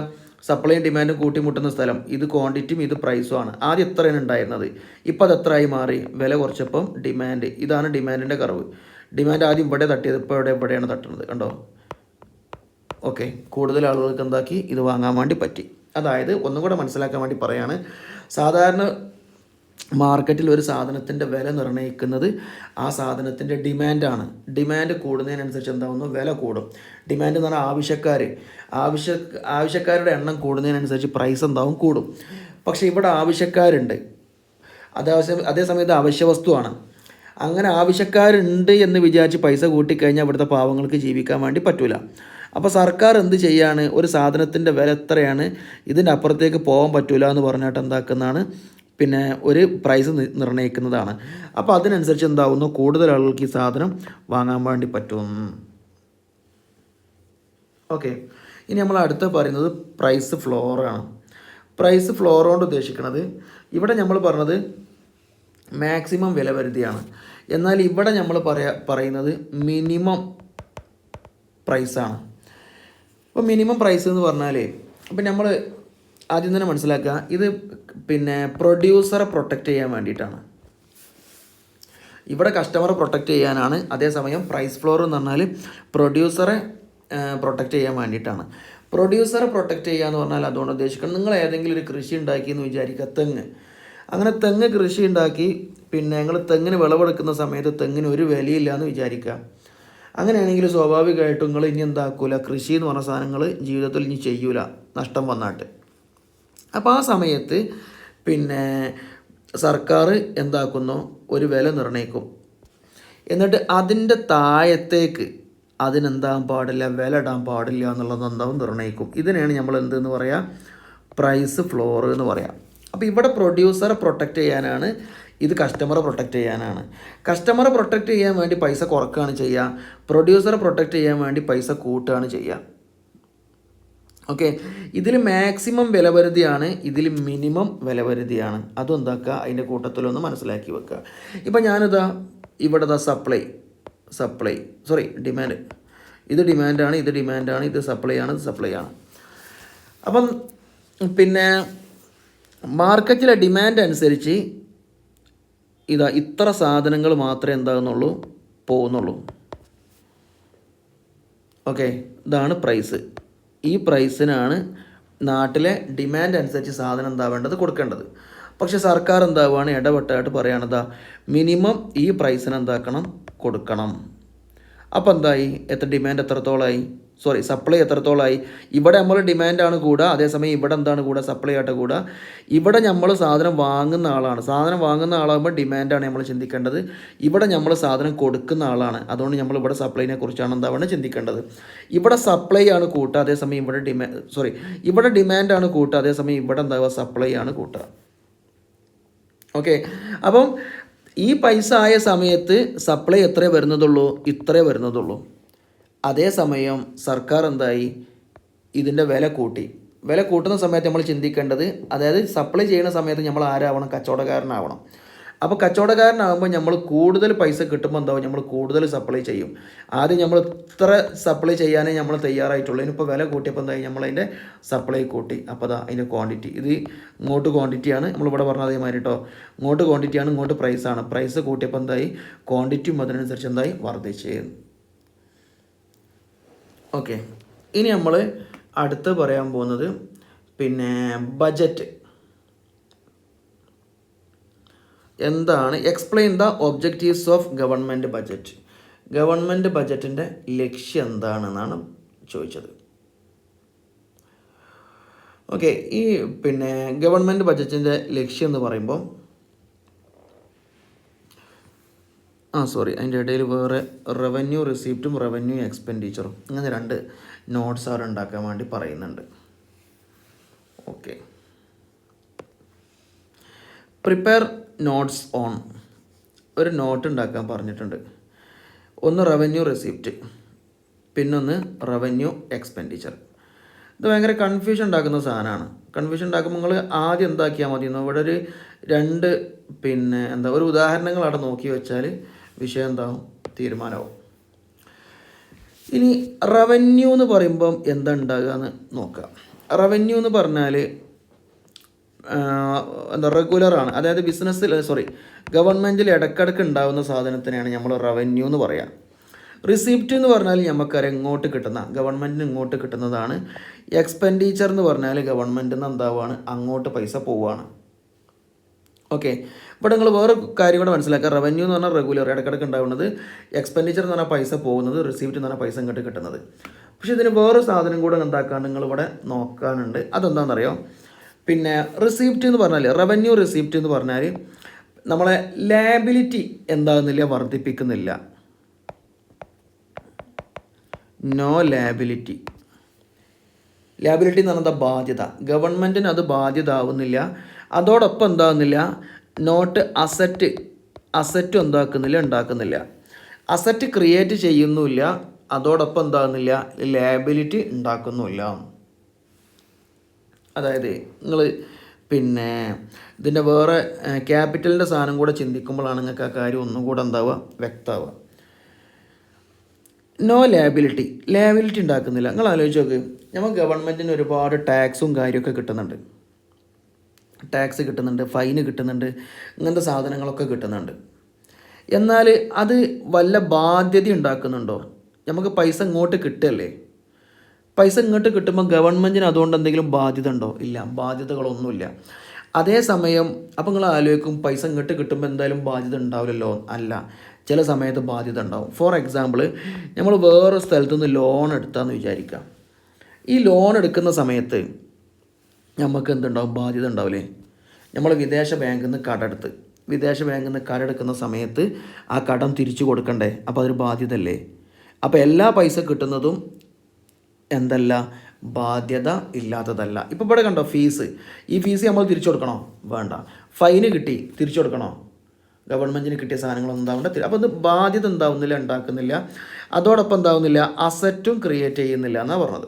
സപ്ലൈയും ഡിമാൻഡും കൂട്ടിമുട്ടുന്ന സ്ഥലം, ഇത് ക്വാണ്ടിറ്റിയും ഇത് പ്രൈസും ആണ്. ആദ്യം എത്രയാണ് ഉണ്ടായിരുന്നത്, ഇപ്പോൾ അത് എത്രയായി മാറി, വില കുറച്ചപ്പം ഡിമാൻഡ്, ഇതാണ് ഡിമാൻഡിൻ്റെ കർവ്. ഡിമാൻഡ് ആദ്യം ഇവിടെ തട്ടിയത്, ഇപ്പോൾ എവിടെയാണ് തട്ടുന്നത്, കണ്ടോ. ഓക്കെ, കൂടുതൽ ആളുകൾക്ക് എന്താക്കി ഇത് വാങ്ങാൻ വേണ്ടി പറ്റി. അതായത് ഒന്നും കൂടെ മനസ്സിലാക്കാൻ വേണ്ടി പറയാണ്, സാധാരണ മാർക്കറ്റിൽ ഒരു സാധനത്തിൻ്റെ വില നിർണ്ണയിക്കുന്നത് ആ സാധനത്തിൻ്റെ ഡിമാൻഡാണ്. ഡിമാൻഡ് കൂടുന്നതിനനുസരിച്ച് എന്താവുന്നു, വില കൂടും. ഡിമാൻഡ് എന്ന് പറഞ്ഞാൽ ആവശ്യക്കാരുടെ എണ്ണം കൂടുന്നതിനനുസരിച്ച് പ്രൈസ് എന്താവും, കൂടും. പക്ഷേ ഇവിടെ ആവശ്യക്കാരുണ്ട്, അതേസമയത്ത് അവശ്യ വസ്തുവാണ്. അങ്ങനെ ആവശ്യക്കാരുണ്ട് എന്ന് വിചാരിച്ച് പൈസ കൂട്ടിക്കഴിഞ്ഞാൽ ഇവിടുത്തെ പാവങ്ങൾക്ക് ജീവിക്കാൻ വേണ്ടി പറ്റില്ല. അപ്പോൾ സർക്കാർ എന്ത് ചെയ്യാണ്, ഒരു സാധനത്തിൻ്റെ വില എത്രയാണ്, ഇതിൻ്റെ അപ്പുറത്തേക്ക് പോകാൻ പറ്റില്ല എന്ന് പറഞ്ഞിട്ട് എന്താക്കുന്നതാണ്, പിന്നെ ഒരു പ്രൈസ് നിർണ്ണയിക്കുന്നതാണ്. അപ്പോൾ അതിനനുസരിച്ച് എന്താവുന്നു, കൂടുതൽ ആളുകൾക്ക് ഈ സാധനം വാങ്ങാൻ വേണ്ടി പറ്റും. ഓക്കെ, ഇനി നമ്മൾ അടുത്ത പറയുന്നത് പ്രൈസ് ഫ്ലോറാണ്. പ്രൈസ് ഫ്ലോർ കൊണ്ട് ഉദ്ദേശിക്കുന്നത്, ഇവിടെ നമ്മൾ പറഞ്ഞത് മാക്സിമം വില പരിധിയാണ്. എന്നാൽ ഇവിടെ നമ്മൾ പറയുന്നത് മിനിമം പ്രൈസാണ്. അപ്പോൾ മിനിമം പ്രൈസ് എന്ന് പറഞ്ഞാൽ, അപ്പം നമ്മൾ ആദ്യം തന്നെ മനസ്സിലാക്കുക, ഇത് പിന്നെ പ്രൊഡ്യൂസറെ പ്രൊട്ടക്റ്റ് ചെയ്യാൻ വേണ്ടിയിട്ടാണ്. ഇവിടെ കസ്റ്റമറെ പ്രൊട്ടക്റ്റ് ചെയ്യാനാണ്. അതേസമയം പ്രൈസ് ഫ്ലോർ എന്ന് പറഞ്ഞാൽ പ്രൊഡ്യൂസറെ പ്രൊട്ടക്റ്റ് ചെയ്യാൻ വേണ്ടിയിട്ടാണ്. പ്രൊഡ്യൂസറെ പ്രൊട്ടക്റ്റ് ചെയ്യുക എന്ന് പറഞ്ഞാൽ അതുകൊണ്ട് ഉദ്ദേശിക്കുന്നത്, നിങ്ങൾ ഏതെങ്കിലും ഒരു കൃഷി ഉണ്ടാക്കി എന്ന് വിചാരിക്കുക, അങ്ങനെ തെങ്ങ് കൃഷി ഉണ്ടാക്കി, പിന്നെ നിങ്ങൾ തെങ്ങിന് വിളവെടുക്കുന്ന സമയത്ത് തെങ്ങിന് ഒരു വിലയില്ല എന്ന് വിചാരിക്കുക. അങ്ങനെയാണെങ്കിൽ സ്വാഭാവികമായിട്ടും നിങ്ങൾ ഇനി എന്താക്കൂല, കൃഷി എന്ന് പറഞ്ഞ സാധനങ്ങൾ ജീവിതത്തിൽ ഇനി ചെയ്യൂല, നഷ്ടം വന്നിട്ട്. അപ്പോൾ ആ സമയത്ത് പിന്നെ സർക്കാർ എന്താക്കുന്നു, ഒരു വില നിർണ്ണയിക്കും. എന്നിട്ട് അതിൻ്റെ താഴത്തേക്ക് അതിനെന്താകാൻ പാടില്ല, വില ഇടാൻ പാടില്ല എന്നുള്ളത് എന്താവും നിർണ്ണയിക്കും. ഇതിനെയാണ് നമ്മൾ എന്തെന്ന് പറയുക, പ്രൈസ് ഫ്ലോർ എന്ന് പറയാം. അപ്പോൾ ഇവിടെ പ്രൊഡ്യൂസറെ പ്രൊട്ടക്റ്റ് ചെയ്യാനാണ്, ഇത് കസ്റ്റമറെ പ്രൊട്ടക്റ്റ് ചെയ്യാനാണ്. കസ്റ്റമറെ പ്രൊട്ടക്റ്റ് ചെയ്യാൻ വേണ്ടി പൈസ കുറക്കുകയാണ് ചെയ്യുക, പ്രൊഡ്യൂസറെ പ്രൊട്ടക്റ്റ് ചെയ്യാൻ വേണ്ടി പൈസ കൂട്ടുകയാണ് ചെയ്യുക. ഓക്കെ, ഇതിൽ മാക്സിമം വിലപരിധിയാണ്, ഇതിൽ മിനിമം വിലപരിധിയാണ്. അതും എന്താക്കുക, അതിൻ്റെ കൂട്ടത്തിലൊന്ന് മനസ്സിലാക്കി വെക്കുക. ഇപ്പം ഞാനിതാ ഇവിടെ ഡിമാൻഡ്, ഇത് ഡിമാൻഡാണ്, ഇത് സപ്ലൈ ആണ്. അപ്പം പിന്നെ മാർക്കറ്റിലെ ഡിമാൻഡ് അനുസരിച്ച് ഇത്ര സാധനങ്ങൾ മാത്രമേ എന്താകുന്നുള്ളൂ, പോകുന്നുള്ളൂ. ഓക്കെ, ഇതാണ് പ്രൈസ്. ഈ പ്രൈസിനാണ് നാട്ടിലെ ഡിമാൻഡ് അനുസരിച്ച് സാധനം എന്താവേണ്ടത്, കൊടുക്കേണ്ടത്. പക്ഷെ സർക്കാർ എന്താവുകയാണ്, ഇടപെട്ടായിട്ട് പറയുകയാണെന്താ, മിനിമം ഈ പ്രൈസിന് എന്താക്കണം, കൊടുക്കണം. അപ്പോൾ എന്തായി, ഡിമാൻഡ് എത്രത്തോളമായി, സപ്ലൈ എത്രത്തോളമായി. ഇവിടെ നമ്മൾ ഡിമാൻഡാണ് കൂടുക, അതേസമയം ഇവിടെ എന്താണ് കൂടുക, സപ്ലൈ ആയിട്ട് കൂടുക. ഇവിടെ നമ്മൾ സാധനം വാങ്ങുന്ന ആളാകുമ്പോൾ ഡിമാൻഡാണ് നമ്മൾ ചിന്തിക്കേണ്ടത്. ഇവിടെ നമ്മൾ സാധനം കൊടുക്കുന്ന ആളാണ്, അതുകൊണ്ട് നമ്മൾ ഇവിടെ സപ്ലൈനെ കുറിച്ചാണ് എന്താവേണ്ടത് ചിന്തിക്കേണ്ടത്. ഇവിടെ സപ്ലൈ ആണ് കൂട്ടുക, അതേസമയം ഇവിടെ ഡിമാൻഡാണ് കൂട്ടുക, അതേസമയം ഇവിടെ എന്താവുക, സപ്ലൈ ആണ് കൂട്ടുക. ഓക്കെ, അപ്പം ഈ പൈസ ആയ സമയത്ത് സപ്ലൈ ഇത്രേ വരുന്നതുള്ളൂ. അതേസമയം സർക്കാർ എന്തായി, ഇതിൻ്റെ വില കൂട്ടുന്ന സമയത്ത് നമ്മൾ ചിന്തിക്കേണ്ടത്, അതായത് സപ്ലൈ ചെയ്യുന്ന സമയത്ത് നമ്മൾ ആരാവണം, കച്ചവടക്കാരനാവണം. അപ്പോൾ കച്ചവടക്കാരനാകുമ്പോൾ നമ്മൾ കൂടുതൽ പൈസ കിട്ടുമ്പോൾ എന്താവും, നമ്മൾ കൂടുതൽ സപ്ലൈ ചെയ്യും. ആദ്യം നമ്മൾ ഇത്ര സപ്ലൈ ചെയ്യാനേ നമ്മൾ തയ്യാറായിട്ടുള്ളൂ. ഇനിയിപ്പോൾ വില കൂട്ടിയപ്പോൾ എന്തായി, നമ്മളതിൻ്റെ സപ്ലൈ കൂട്ടി. അപ്പോൾ അതാ അതിൻ്റെ ക്വാണ്ടിറ്റി, ഇത് ഇങ്ങോട്ട് ക്വാണ്ടിറ്റിയാണ്, നമ്മളിവിടെ പറഞ്ഞ അതേമാതിരി കേട്ടോ. ഇങ്ങോട്ട് ക്വാണ്ടിറ്റിയാണ്, ഇങ്ങോട്ട് പ്രൈസാണ്. പ്രൈസ് കൂട്ടിയപ്പോൾ എന്തായി, ക്വാണ്ടിറ്റിയും അതിനനുസരിച്ച് എന്തായി വർദ്ധിച്ച്. ഓക്കെ, ഇനി നമ്മൾ അടുത്ത് പറയാൻ പോകുന്നത് പിന്നെ ബജറ്റ് എന്താണ്. Explain the objectives of government budget. Government ബജറ്റിൻ്റെ ലക്ഷ്യം എന്താണെന്നാണ് ചോദിച്ചത്. ഓക്കെ, ഈ പിന്നെ ഗവൺമെൻറ് ബജറ്റിൻ്റെ ലക്ഷ്യം എന്ന് പറയുമ്പോൾ അതിൻ്റെ ഇടയിൽ വേറെ റവന്യൂ റിസീപ്റ്റും റവന്യൂ എക്സ്പെൻഡിച്ചറും അങ്ങനെ 2 നോട്ട്സ് അവർ ഉണ്ടാക്കാൻ വേണ്ടി പറയുന്നുണ്ട്. ഓക്കെ, പ്രിപ്പയർ നോട്ട്സ് ഓൺ, ഒരു നോട്ട് ഉണ്ടാക്കാൻ പറഞ്ഞിട്ടുണ്ട്. ഒന്ന് റവന്യൂ റിസീപ്റ്റ്, പിന്നൊന്ന് റവന്യൂ എക്സ്പെൻഡിച്ചർ. ഇത് ഭയങ്കര കൺഫ്യൂഷൻ ഉണ്ടാക്കുന്ന സാധനമാണ്. കൺഫ്യൂഷൻ ഉണ്ടാക്കുമ്പോൾ നിങ്ങൾ ആദ്യം എന്താക്കിയാൽ മതി, ഇവിടെ ഒരു 2 പിന്നെ ഒരു ഉദാഹരണങ്ങൾ അവിടെ നോക്കി വെച്ചാൽ വിഷയം എന്താവും, തീരുമാനമാവും. ഇനി റവന്യൂ എന്ന് പറയുമ്പം എന്താ ഉണ്ടാകുക എന്ന് നോക്കാം. റവന്യൂ എന്ന് പറഞ്ഞാൽ റെഗുലറാണ്, അതായത് ഗവൺമെൻറ്റിൽ ഇടയ്ക്കിടയ്ക്ക് ഉണ്ടാകുന്ന സാധനത്തിനെയാണ് നമ്മൾ റവന്യൂ എന്ന് പറയാം. റിസീപ്റ്റ് എന്ന് പറഞ്ഞാൽ നമുക്കറിയാം ഇങ്ങോട്ട് കിട്ടുന്ന, ഗവൺമെൻറ്റിന് ഇങ്ങോട്ട് കിട്ടുന്നതാണ്. എക്സ്പെൻഡിച്ചർ എന്ന് പറഞ്ഞാൽ ഗവൺമെൻറ്റിൽ നിന്ന് എന്താവുകയാണ്, അങ്ങോട്ട് പൈസ പോവുകയാണ്. ഓക്കെ, ഇവിടെ നിങ്ങൾ വേറെ കാര്യം കൂടെ മനസ്സിലാക്കുക. റവന്യൂ എന്ന് പറഞ്ഞാൽ റെഗുലർ, ഇടയ്ക്കിടയ്ക്ക് ഉണ്ടാവുന്നത്. എക്സ്പെൻഡിച്ചർ എന്ന് പറഞ്ഞാൽ പൈസ പോകുന്നത്, റിസീപ്റ്റ് എന്ന് പറഞ്ഞാൽ പൈസ ഇങ്ങോട്ട് കിട്ടുന്നത്. പക്ഷേ ഇതിന് വേറെ സാധനം കൂടെ എന്താക്കാണ്ട് നിങ്ങളിവിടെ നോക്കാനുണ്ട്. അതെന്താണെന്നറിയോ, പിന്നെ റിസീപ്റ്റ് എന്ന് പറഞ്ഞാൽ, റവന്യൂ റിസീപ്റ്റ് എന്ന് പറഞ്ഞാൽ നമ്മളെ ലാബിലിറ്റി എന്താകുന്നില്ല, വർദ്ധിപ്പിക്കുന്നില്ല. No liability. ലാബിലിറ്റി എന്ന് പറഞ്ഞാൽ ബാധ്യത, ഗവൺമെൻറ്റിന് അത് ബാധ്യത ആവുന്നില്ല. അതോടൊപ്പം എന്താകുന്നില്ല, നോട്ട് അസറ്റ് ഉണ്ടാക്കുന്നില്ല. അസറ്റ് ക്രിയേറ്റ് ചെയ്യുന്നുമില്ല, അതോടൊപ്പം എന്താകുന്നില്ല, ലാബിലിറ്റി ഉണ്ടാക്കുന്നുമില്ല. അതായത് നിങ്ങൾ പിന്നെ ഇതിൻ്റെ വേറെ ക്യാപിറ്റലിൻ്റെ സാധനം കൂടെ ചിന്തിക്കുമ്പോഴാണ് നിങ്ങൾക്ക് ആ കാര്യം ഒന്നും കൂടെ എന്താവുക, വ്യക്തമാവുക. നോ ലാബിലിറ്റി ഉണ്ടാക്കുന്നില്ല. നിങ്ങൾ ആലോചിച്ച് നോക്ക്, നമ്മൾ ഗവൺമെൻറ്റിന് ഒരുപാട് ടാക്സും കാര്യമൊക്കെ കിട്ടുന്നുണ്ട്. ടാക്സ് കിട്ടുന്നുണ്ട്, ഫൈന് കിട്ടുന്നുണ്ട്, ഇങ്ങനത്തെ സാധനങ്ങളൊക്കെ കിട്ടുന്നുണ്ട്. എന്നാൽ അത് വല്ല ബാധ്യത ഉണ്ടാക്കുന്നുണ്ടോ? നമുക്ക് പൈസ ഇങ്ങോട്ട് കിട്ടുകയല്ലേ. പൈസ ഇങ്ങോട്ട് കിട്ടുമ്പോൾ ഗവൺമെൻറ്റിന് അതുകൊണ്ട് എന്തെങ്കിലും ബാധ്യത ഉണ്ടോ? ഇല്ല, ബാധ്യതകളൊന്നുമില്ല. അതേസമയം അപ്പോൾ നിങ്ങൾ ആലോചിക്കും, പൈസ ഇങ്ങോട്ട് കിട്ടുമ്പോൾ എന്തായാലും ബാധ്യത ഉണ്ടാവില്ലല്ലോ. അല്ല, ചില സമയത്ത് ബാധ്യത ഉണ്ടാവും. ഫോർ എക്സാമ്പിൾ, നമ്മൾ വേറെ സ്ഥലത്തുനിന്ന് ലോൺ എടുത്താന്ന് വിചാരിക്കാം. ഈ ലോൺ എടുക്കുന്ന സമയത്ത് നമുക്ക് എന്തുണ്ടാവും, ബാധ്യത ഉണ്ടാവില്ലേ. നമ്മൾ വിദേശ ബാങ്കിൽ നിന്ന് കടമെടുക്കുന്ന സമയത്ത് ആ കടം തിരിച്ചു കൊടുക്കണ്ടേ, അപ്പോൾ അതൊരു ബാധ്യത അല്ലേ. അപ്പോൾ എല്ലാ പൈസ കിട്ടുന്നതും എന്തല്ല, ബാധ്യത ഇല്ലാത്തതല്ല. ഇപ്പോൾ ഇവിടെ കണ്ടോ, ഈ ഫീസ് നമ്മൾ തിരിച്ചു കൊടുക്കണോ? വേണ്ട. ഫൈന് കിട്ടി, തിരിച്ചു കൊടുക്കണോ? ഗവൺമെൻറ്റിന് കിട്ടിയ സാധനങ്ങളൊന്നും ഉണ്ടാവേണ്ട. അപ്പോൾ അത് ബാധ്യത ഉണ്ടാക്കുന്നില്ല. അതോടൊപ്പം എന്താവുന്നില്ല, അസറ്റും ക്രിയേറ്റ് ചെയ്യുന്നില്ല എന്നാണ് പറഞ്ഞത്.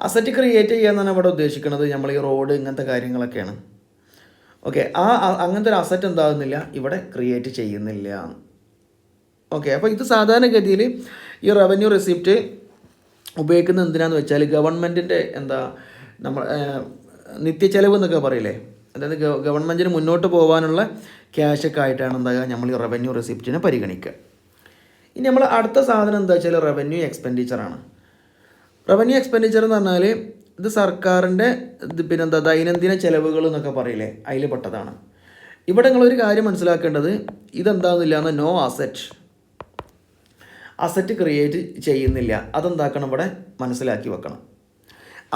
അസറ്റ് ക്രിയേറ്റ് ചെയ്യുക എന്നാണ് ഇവിടെ ഉദ്ദേശിക്കുന്നത്. നമ്മൾ ഈ റോഡ് ഇങ്ങനത്തെ കാര്യങ്ങളൊക്കെയാണ്. ഓക്കെ, അങ്ങനത്തെ ഒരു അസറ്റ് എന്താകുന്നില്ല, ഇവിടെ ക്രിയേറ്റ് ചെയ്യുന്നില്ല. ഓക്കെ, അപ്പോൾ ഇത് സാധാരണഗതിയിൽ ഈ റവന്യൂ റെസിപ്റ്റ് ഉപയോഗിക്കുന്നത് എന്തിനാന്ന് വെച്ചാൽ ഗവൺമെൻറ്റിൻ്റെ നമ്മൾ നിത്യച്ചെലവ് എന്നൊക്കെ പറയില്ലേ, അതായത് ഗവൺമെൻറ്റിന് മുന്നോട്ട് പോകാനുള്ള ക്യാഷൊക്കെ ആയിട്ടാണ് നമ്മൾ ഈ റവന്യൂ റെസിപ്റ്റിനെ പരിഗണിക്കുക. ഇനി നമ്മൾ അടുത്ത സാധനം എന്താ വെച്ചാൽ റവന്യൂ എക്സ്പെൻഡിച്ചറാണ്. റവന്യൂ എക്സ്പെൻഡിച്ചർ എന്ന് പറഞ്ഞാൽ ഇത് സർക്കാരിൻ്റെ ദൈനംദിന ചെലവുകൾ എന്നൊക്കെ പറയില്ലേ, അതിൽ പെട്ടതാണ്. ഇവിടെ നിങ്ങളൊരു കാര്യം മനസ്സിലാക്കേണ്ടത്, ഇതെന്താണെന്നില്ല, നോ അസറ്റ് ക്രിയേറ്റ് ചെയ്യുന്നില്ല. അതെന്താക്കണം, ഇവിടെ മനസ്സിലാക്കി വെക്കണം.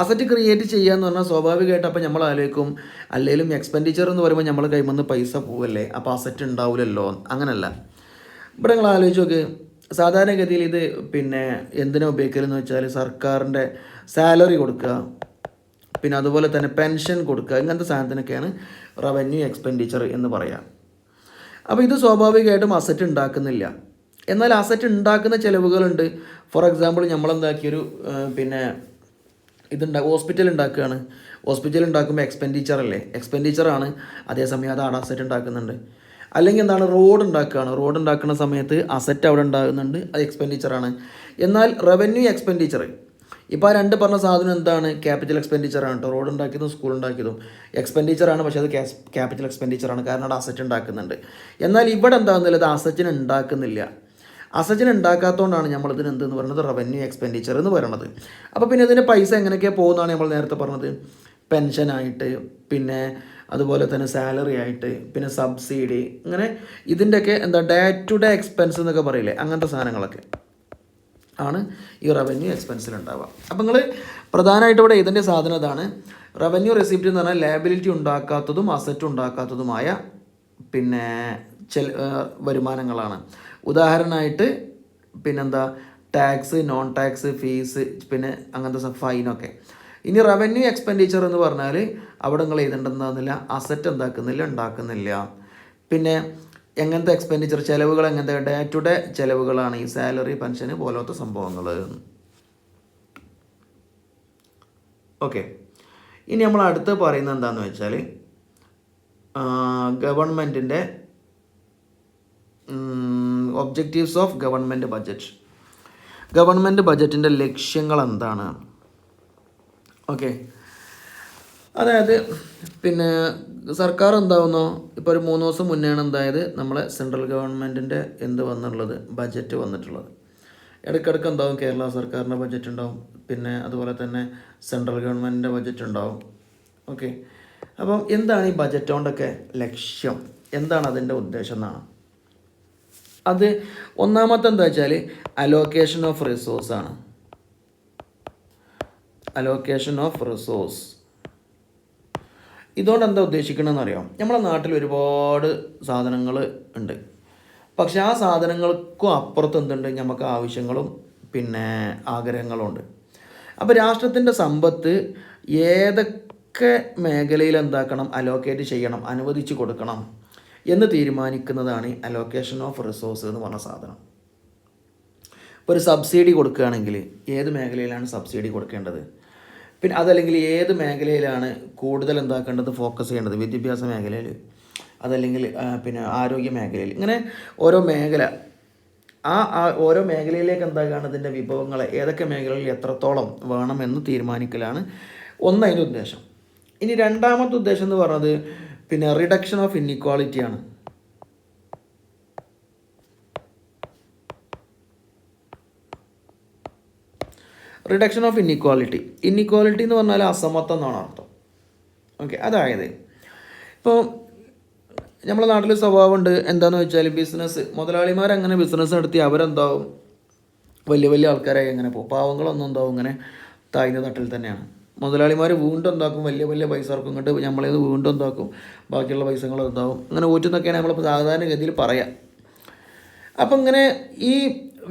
അസറ്റ് ക്രിയേറ്റ് ചെയ്യുക എന്ന് പറഞ്ഞാൽ സ്വാഭാവികമായിട്ട് അപ്പോൾ നമ്മൾ ആലോചിക്കും, അല്ലെങ്കിലും എക്സ്പെൻഡിച്ചർ എന്ന് പറയുമ്പോൾ നമ്മൾ കൈയിൽ നിന്ന് പൈസ പോവല്ലേ, അപ്പോൾ അസറ്റ് ഉണ്ടാവില്ലല്ലോ. അങ്ങനല്ല. ഇവിടെ നിങ്ങൾ ആലോചിച്ച് നോക്ക്, സാധാരണഗതിയിൽ ഇത് എന്തിനാ ഉപയോഗിക്കലെന്ന് വെച്ചാൽ സർക്കാരിൻ്റെ സാലറി കൊടുക്കുക, പിന്നെ അതുപോലെ തന്നെ പെൻഷൻ കൊടുക്കുക, ഇങ്ങനത്തെ സാധനത്തിനൊക്കെയാണ് റവന്യൂ എക്സ്പെൻഡിച്ചർ എന്ന് പറയാം. അപ്പോൾ ഇത് സ്വാഭാവികമായിട്ടും അസറ്റ് ഉണ്ടാക്കുന്നില്ല. എന്നാൽ അസറ്റ് ഉണ്ടാക്കുന്ന ചിലവുകളുണ്ട്. ഫോർ എക്സാമ്പിൾ, നമ്മളെന്താക്കിയൊരു ഹോസ്പിറ്റൽ ഉണ്ടാക്കുകയാണ്. ഹോസ്പിറ്റൽ ഉണ്ടാക്കുമ്പോൾ എക്സ്പെൻഡിച്ചർ അല്ലേ, എക്സ്പെൻഡിച്ചറാണ്. അതേസമയം അത് അവിടെ അസറ്റ് ഉണ്ടാക്കുന്നുണ്ട്. അല്ലെങ്കിൽ എന്താണ്, റോഡ് ഉണ്ടാക്കുകയാണ്. റോഡ് ഉണ്ടാക്കുന്ന സമയത്ത് അസറ്റ് അവിടെ ഉണ്ടാകുന്നുണ്ട്, അത് എക്സ്പെൻഡിച്ചറാണ്. എന്നാൽ റവന്യൂ എക്സ്പെൻഡിച്ചർ, ഇപ്പോൾ ആ രണ്ട് പറഞ്ഞ സാധനം എന്താണ്, ക്യാപിറ്റൽ എക്സ്പെൻഡിച്ചറാണ് കേട്ടോ. റോഡ് ഉണ്ടാക്കിയതും സ്കൂൾ ഉണ്ടാക്കിയതും എക്സ്പെൻഡിച്ചറാണ്, പക്ഷേ അത് ക്യാപിറ്റൽ എക്സ്പെൻഡിച്ചറാണ്, കാരണം അവിടെ അസറ്റ് ഉണ്ടാക്കുന്നുണ്ട്. എന്നാൽ ഇവിടെ എന്താകുന്നില്ല, അത് അസറ്റിന് ഉണ്ടാക്കുന്നില്ല. അസറ്റിന് ഉണ്ടാക്കാത്തതുകൊണ്ടാണ് നമ്മളിതിന് എന്തെന്ന് പറയുന്നത്, റവന്യൂ എക്സ്പെൻഡിച്ചർ എന്ന് പറയുന്നത്. അപ്പോൾ പിന്നെ ഇതിൻ്റെ പൈസ എങ്ങനെയൊക്കെയാണ് പോകുന്നതാണ് നമ്മൾ നേരത്തെ പറഞ്ഞത്. പെൻഷനായിട്ട്, പിന്നെ അതുപോലെ തന്നെ സാലറി ആയിട്ട്, പിന്നെ സബ്സിഡി, ഇങ്ങനെ ഇതിൻ്റെയൊക്കെ എന്താ ഡേ ടു ഡേ എക്സ്പെൻസ് എന്നൊക്കെ പറയില്ലേ, അങ്ങനത്തെ സാധനങ്ങളൊക്കെ ആണ് ഈ റവന്യൂ എക്സ്പെൻസിൽ ഉണ്ടാവുക. അപ്പോൾ നിങ്ങൾ പ്രധാനമായിട്ട് ഇവിടെ ഇതിൻ്റെ സാധനം അതാണ്. റവന്യൂ റെസിപ്റ്റ് എന്ന് പറഞ്ഞാൽ ലാബിലിറ്റി ഉണ്ടാക്കാത്തതും അസറ്റ് ഉണ്ടാക്കാത്തതുമായ പിന്നെ വരുമാനങ്ങളാണ്. ഉദാഹരണമായിട്ട് പിന്നെന്താ, ടാക്സ്, നോൺ ടാക്സ്, ഫീസ്, പിന്നെ അങ്ങനത്തെ ഫൈനൊക്കെ. ഇനി റവന്യൂ എക്സ്പെൻഡിച്ചർ എന്ന് പറഞ്ഞാൽ അവിടെ നിങ്ങൾ എഴുതേണ്ടതെന്നില്ല, അസറ്റ് എന്താക്കുന്നില്ല, ഉണ്ടാക്കുന്നില്ല. പിന്നെ എങ്ങനത്തെ എക്സ്പെൻഡിച്ചർ, ചിലവുകൾ എങ്ങനത്തെ ഡേ ടു ഡേ ചിലവുകളാണ്, ഈ സാലറി, പെൻഷന് പോലത്തെ സംഭവങ്ങൾ. ഓക്കെ, ഇനി നമ്മൾ അടുത്ത് പറയുന്നത് എന്താണെന്ന് വെച്ചാൽ ഗവൺമെൻറ്റിൻ്റെ objectives of government budget. Government ബഡ്ജറ്റിൻ്റെ ലക്ഷ്യങ്ങൾ എന്താണ്? ഓക്കെ, അതായത് പിന്നെ സർക്കാർ എന്താവുന്നോ, ഇപ്പോൾ ഒരു 3 ദിവസം മുന്നെയാണ് എന്തായത്, നമ്മളെ സെൻട്രൽ ഗവൺമെൻറ്റിൻ്റെ എന്ത് വന്നിട്ടുള്ളത്, ബഡ്ജറ്റ് വന്നിട്ടുള്ളത്. ഇടയ്ക്കിടയ്ക്ക് എന്താവും, കേരള സർക്കാരിൻ്റെ ബഡ്ജറ്റ് ഉണ്ടാവും, പിന്നെ അതുപോലെ തന്നെ സെൻട്രൽ ഗവൺമെൻറ്റിൻ്റെ ബഡ്ജറ്റ് ഉണ്ടാവും. ഓക്കെ, അപ്പം എന്താണ് ഈ ബഡ്ജറ്റ് കൊണ്ടൊക്കെ ലക്ഷ്യം, എന്താണ് അതിൻ്റെ ഉദ്ദേശം എന്നാണ്. അത് ഒന്നാമത്തെ എന്താ വെച്ചാൽ അലോക്കേഷൻ ഓഫ് റിസോഴ്സാണ്. അലോക്കേഷൻ ഓഫ് റിസോഴ്സ് ഇതുകൊണ്ട് എന്താ ഉദ്ദേശിക്കണമെന്ന് അറിയാം. നമ്മുടെ നാട്ടിൽ ഒരുപാട് സാധനങ്ങൾ ഉണ്ട്, പക്ഷെ ആ സാധനങ്ങൾക്കും അപ്പുറത്ത് എന്തുണ്ട്, നമുക്ക് ആവശ്യങ്ങളും പിന്നെ ആഗ്രഹങ്ങളും ഉണ്ട്. അപ്പോൾ രാഷ്ട്രത്തിൻ്റെ സമ്പത്ത് ഏതൊക്കെ മേഖലയിൽ എന്താക്കണം, അലോക്കേറ്റ് ചെയ്യണം, അനുവദിച്ച് കൊടുക്കണം എന്ന് തീരുമാനിക്കുന്നതാണ് ഈ അലോക്കേഷൻ ഓഫ് റിസോഴ്സ് എന്ന് പറഞ്ഞ സാധനം. ഇപ്പോൾ ഒരു സബ്സിഡി കൊടുക്കുകയാണെങ്കിൽ ഏത് മേഖലയിലാണ് സബ്സിഡി കൊടുക്കേണ്ടത്, പിന്നെ അതല്ലെങ്കിൽ ഏത് മേഖലയിലാണ് കൂടുതൽ എന്താക്കേണ്ടത്, ഫോക്കസ് ചെയ്യേണ്ടത്, വിദ്യാഭ്യാസ മേഖലയിൽ, അതല്ലെങ്കിൽ പിന്നെ ആരോഗ്യ മേഖലയിൽ, ഇങ്ങനെ ഓരോ മേഖല, ആ ഓരോ മേഖലയിലേക്ക് എന്താക്കുകയാണ്, ഇതിൻ്റെ വിഭവങ്ങളെ ഏതൊക്കെ മേഖലകളിൽ എത്രത്തോളം വേണമെന്ന് തീരുമാനിക്കലാണ് അതിൻ്റെ ഉദ്ദേശം. ഇനി രണ്ടാമത്തെ ഉദ്ദേശം എന്ന് പറയുന്നത് പിന്നെ റിഡക്ഷൻ ഓഫ് ഇൻഇക്വാളിറ്റിയാണ്. റിഡക്ഷൻ ഓഫ് ഇൻഇക്വാളിറ്റി എന്ന് പറഞ്ഞാൽ അസമത്വം എന്നാണ് അർത്ഥം. ഓക്കെ, അതായത് ഇപ്പോൾ നമ്മുടെ നാട്ടിൽ സ്വഭാവമുണ്ട്, എന്താണെന്ന് വെച്ചാൽ ബിസിനസ് മുതലാളിമാരങ്ങനെ ബിസിനസ് നടത്തി അവരെന്താവും, വലിയ വലിയ ആൾക്കാരായി അങ്ങനെ പോകും. പാവങ്ങളൊന്നും എന്താവും, ഇങ്ങനെ താഴ്ന്ന തട്ടിൽ തന്നെയാണ്. മുതലാളിമാർ വീണ്ടും എന്താക്കും, വലിയ വലിയ പൈസ ഇറക്കും, ഇങ്ങോട്ട് നമ്മളേത് വീണ്ടും എന്താക്കും, ബാക്കിയുള്ള പൈസകൾ എന്താവും, അങ്ങനെ ഊറ്റുന്നൊക്കെയാണ് നമ്മളിപ്പോൾ സാധാരണഗതിയിൽ പറയാം. അപ്പം ഇങ്ങനെ ഈ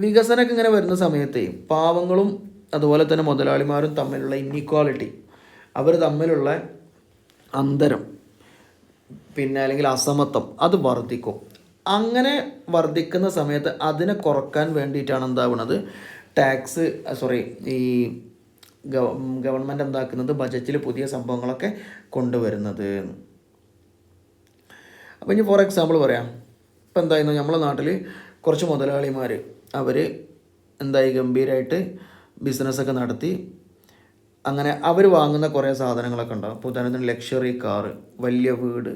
വികസനമൊക്കെ ഇങ്ങനെ വരുന്ന സമയത്ത് പാവങ്ങളും അതുപോലെ തന്നെ മുതലാളിമാരും തമ്മിലുള്ള ഇൻഇക്വാളിറ്റി, അവർ തമ്മിലുള്ള അന്തരം, പിന്നെ അല്ലെങ്കിൽ അസമത്വം അത് വർദ്ധിക്കും. അങ്ങനെ വർദ്ധിക്കുന്ന സമയത്ത് അതിനെ കുറക്കാൻ വേണ്ടിയിട്ടാണ് എന്താവുന്നത്, ഈ ഗവൺമെൻറ് എന്താക്കുന്നത്, ബജറ്റിൽ പുതിയ സംഭവങ്ങളൊക്കെ കൊണ്ടുവരുന്നത്. അപ്പോൾ ഇനി ഫോർ എക്സാമ്പിൾ പറയാം. ഇപ്പം എന്തായിരുന്നു, നമ്മളെ നാട്ടിൽ കുറച്ച് മുതലാളിമാർ അവർ എന്തായി ഗംഭീരമായിട്ട് ബിസിനസ്സൊക്കെ നടത്തി, അങ്ങനെ അവർ വാങ്ങുന്ന കുറേ സാധനങ്ങളൊക്കെ ഉണ്ടാകും. ഇപ്പോൾ ഉദാഹരണത്തിന് ലക്ഷറി കാറ്, വലിയ വീട്,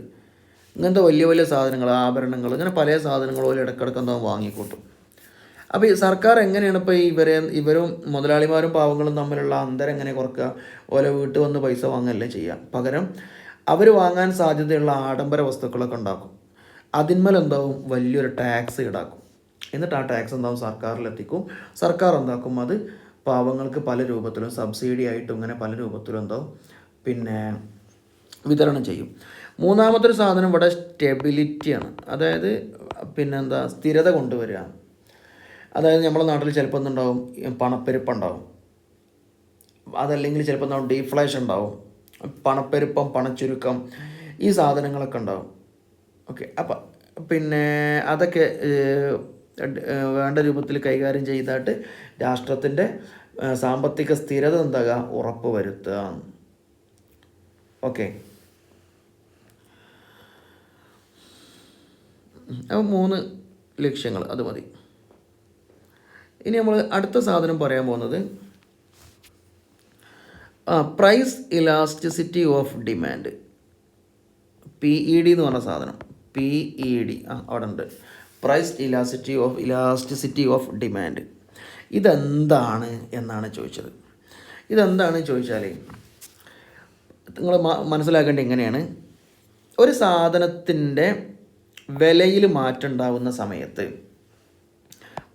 ഇങ്ങനത്തെ വലിയ വലിയ സാധനങ്ങൾ, ആഭരണങ്ങൾ, ഇങ്ങനെ പല സാധനങ്ങളും ഇടയ്ക്കിടയ്ക്ക് എന്താ വാങ്ങിക്കൂട്ടും. അപ്പോൾ ഈ സർക്കാർ എങ്ങനെയാണ് ഇപ്പോൾ ഇവരും മുതലാളിമാരും പാവങ്ങളും തമ്മിലുള്ള അന്തരം എങ്ങനെ കുറക്കുക, ഓരോ വീട്ടിൽ വന്ന് പൈസ വാങ്ങല്ലേ ചെയ്യുക, പകരം അവർ വാങ്ങാൻ സാധ്യതയുള്ള ആഡംബര വസ്തുക്കളൊക്കെ ഉണ്ടാക്കും. അതിന്മേൽ എന്താവും, വലിയൊരു ടാക്സ് ഈടാക്കും. എന്നിട്ട് ആ ടാക്സ് എന്താവും, സർക്കാരിലെത്തിക്കും. സർക്കാർ എന്താക്കും, അത് പാവങ്ങൾക്ക് പല രൂപത്തിലും സബ്സിഡി ആയിട്ടും ഇങ്ങനെ പല രൂപത്തിലും എന്താവും പിന്നെ വിതരണം ചെയ്യും. മൂന്നാമത്തെ ഒരു സാധനം ഇവിടെ സ്റ്റെബിലിറ്റിയാണ്. അതായത് പിന്നെന്താ, സ്ഥിരത കൊണ്ടുവരിക. അതായത് നമ്മുടെ നാട്ടിൽ ചിലപ്പോൾ എന്തുണ്ടാവും, പണപ്പെരുപ്പുണ്ടാവും, അതല്ലെങ്കിൽ ചിലപ്പോൾ എന്താവും, ഡീഫ്ലേഷൻ ഉണ്ടാവും, പണപ്പെരുപ്പം, പണച്ചുരുക്കം, ഈ സാധനങ്ങളൊക്കെ ഉണ്ടാവും. ഓക്കെ, അപ്പം പിന്നെ അതൊക്കെ വേണ്ട രൂപത്തിൽ കൈകാര്യം ചെയ്തിട്ട് രാഷ്ട്രത്തിൻ്റെ സാമ്പത്തിക സ്ഥിരത എന്താകുക ഉറപ്പ് വരുത്തുക. ഓക്കെ, അപ്പോൾ 3 ലക്ഷ്യങ്ങൾ അത് മതി. ഇനി നമ്മൾ അടുത്ത സാധനം പറയാൻ പോകുന്നത് price elasticity of demand, PED എന്ന് പറഞ്ഞ സാധനം. PED അവിടെ ഉണ്ട്, പ്രൈസ് ഇലാസ്റ്റിസിറ്റി ഓഫ് ഡിമാൻഡ്. ഇതെന്താണ് എന്നാണ് ചോദിച്ചത്. ഇതെന്താണെന്ന് ചോദിച്ചാൽ നിങ്ങൾ മനസ്സിലാക്കേണ്ടത് എങ്ങനെയാണ്, ഒരു സാധനത്തിൻ്റെ വിലയിൽ മാറ്റം ഉണ്ടാവുന്ന സമയത്ത്,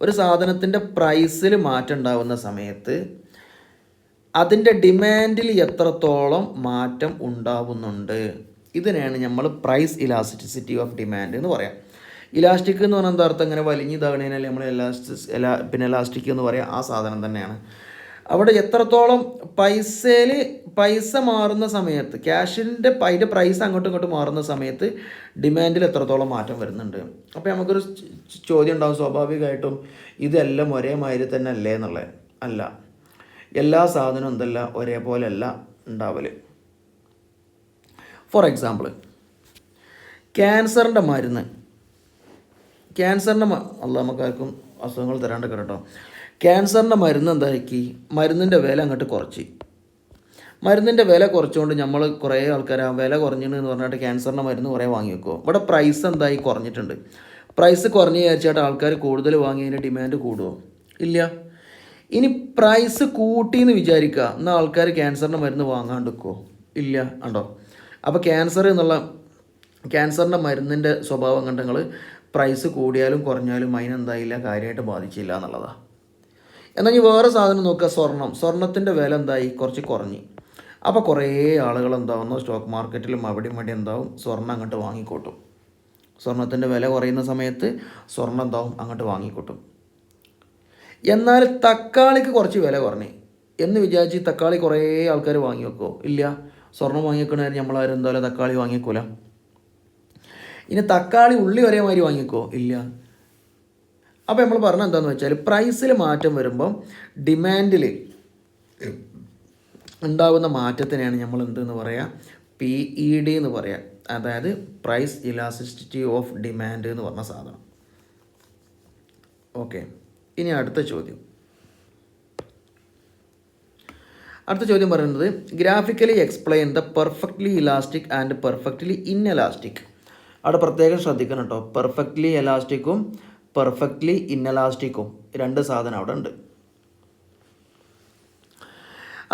ഒരു സാധനത്തിൻ്റെ പ്രൈസിൽ മാറ്റം ഉണ്ടാവുന്ന സമയത്ത് അതിൻ്റെ ഡിമാൻഡിൽ എത്രത്തോളം മാറ്റം ഉണ്ടാവുന്നുണ്ട്, ഇതിനെയാണ് നമ്മൾ പ്രൈസ് ഇലാസ്റ്റിസിറ്റി ഓഫ് ഡിമാൻഡ് എന്ന് പറയാം. ഇലാസ്റ്റിക് എന്ന് പറഞ്ഞാൽ എന്താ അർത്ഥം, ഇങ്ങനെ വലിഞ്ഞിതാകണേനല്ലേ നമ്മൾ ഇലാസ്റ്റിക് എന്ന് പറയാം. ആ സാധനം തന്നെയാണ്. അവിടെ എത്രത്തോളം പൈസ മാറുന്ന സമയത്ത്, ക്യാഷിൻ്റെ അതിൻ്റെ പ്രൈസ് അങ്ങോട്ടും ഇങ്ങോട്ടും മാറുന്ന സമയത്ത് ഡിമാൻഡിൽ എത്രത്തോളം മാറ്റം വരുന്നുണ്ട്. അപ്പോൾ നമുക്കൊരു ചോദ്യം ഉണ്ടാവും സ്വാഭാവികമായിട്ടും, ഇതെല്ലാം ഒരേ മാതിരി തന്നെ അല്ലേ എന്നുള്ളത്. അല്ല, എല്ലാ സാധനവും എന്തല്ല ഒരേപോലെ അല്ല ഉണ്ടാവൽ. ഫോർ എക്സാമ്പിൾ, ക്യാൻസറിൻ്റെ മരുന്ന്, അല്ല നമുക്കാർക്കും അസുഖങ്ങൾ തരാണ്ട് കേട്ടോ. ക്യാൻസറിൻ്റെ മരുന്ന് എന്താക്കി, മരുന്നിൻ്റെ വില അങ്ങോട്ട് കുറച്ച്. മരുന്നിൻ്റെ വില കുറച്ചുകൊണ്ട് നമ്മൾ കുറേ ആൾക്കാർ ആ വില കുറഞ്ഞിട്ട് പറഞ്ഞിട്ട് ക്യാൻസറിൻ്റെ മരുന്ന് കുറേ വാങ്ങി വെക്കുമോ. ഇവിടെ പ്രൈസ് എന്തായി കുറഞ്ഞിട്ടുണ്ട്. പ്രൈസ് കുറഞ്ഞ് വിചാരിച്ചായിട്ട് ആൾക്കാർ കൂടുതൽ വാങ്ങിയതിൻ്റെ ഡിമാൻഡ് കൂടുമോ? ഇല്ല. ഇനി പ്രൈസ് കൂട്ടിയെന്ന് വിചാരിക്കുക, എന്നാൽ ആൾക്കാർ ക്യാൻസറിൻ്റെ മരുന്ന് വാങ്ങാണ്ട് വെക്കുമോ? ഇല്ല. ഉണ്ടോ? അപ്പോൾ ക്യാൻസറിൻ്റെ മരുന്നിൻ്റെ സ്വഭാവം കണ്ടങ്ങൾ പ്രൈസ് കൂടിയാലും കുറഞ്ഞാലും അതിനെന്തായില്ല, കാര്യമായിട്ട് ബാധിച്ചില്ല എന്നുള്ളതാണ്. എന്നാൽ ഈ വേറെ സാധനം നോക്കുക, സ്വർണത്തിൻ്റെ വില എന്തായി, കുറച്ച് കുറഞ്ഞ്. അപ്പോൾ കുറേ ആളുകൾ എന്താവുന്നു, സ്റ്റോക്ക് മാർക്കറ്റിലും അവിടെയും എന്താവും, സ്വർണ്ണം അങ്ങോട്ട് വാങ്ങിക്കൂട്ടും. സ്വർണത്തിൻ്റെ വില കുറയുന്ന സമയത്ത് സ്വർണ്ണം എന്താവും, അങ്ങോട്ട് വാങ്ങിക്കൂട്ടും. എന്നാൽ തക്കാളിക്ക് കുറച്ച് വില കുറഞ്ഞ് എന്ന് വിചാരിച്ച് തക്കാളി കുറേ ആൾക്കാർ വാങ്ങി വെക്കുമോ? ഇല്ല. സ്വർണ്ണം വാങ്ങിക്കണമായിരുന്നു നമ്മളാരും എന്തായാലും തക്കാളി വാങ്ങിക്കൂല. ഇനി തക്കാളി ഉള്ളി ഒരേ മാതിരി വാങ്ങിക്കോ? ഇല്ല. അപ്പോൾ നമ്മൾ പറഞ്ഞത് എന്താണെന്ന് വെച്ചാൽ, പ്രൈസിൽ മാറ്റം വരുമ്പം ഡിമാൻഡിൽ ഉണ്ടാകുന്ന മാറ്റത്തിനെയാണ് നമ്മൾ എന്തെന്ന് പറയാം, PED എന്ന് പറയാം. അതായത് പ്രൈസ് ഇലാസ്റ്റിസിറ്റി ഓഫ് ഡിമാൻഡ് എന്ന് പറഞ്ഞ സാധനം. ഓക്കെ, ഇനി അടുത്ത ചോദ്യം പറയുന്നത്, graphically explain the perfectly elastic and perfectly inelastic. അവിടെ പ്രത്യേകം ശ്രദ്ധിക്കണം കേട്ടോ. പെർഫെക്റ്റ്ലി എലാസ്റ്റിക്കും പെർഫെക്റ്റ്ലി ഇൻഎലാസ്റ്റിക്കും 2 സാധനം അവിടെ ഉണ്ട്.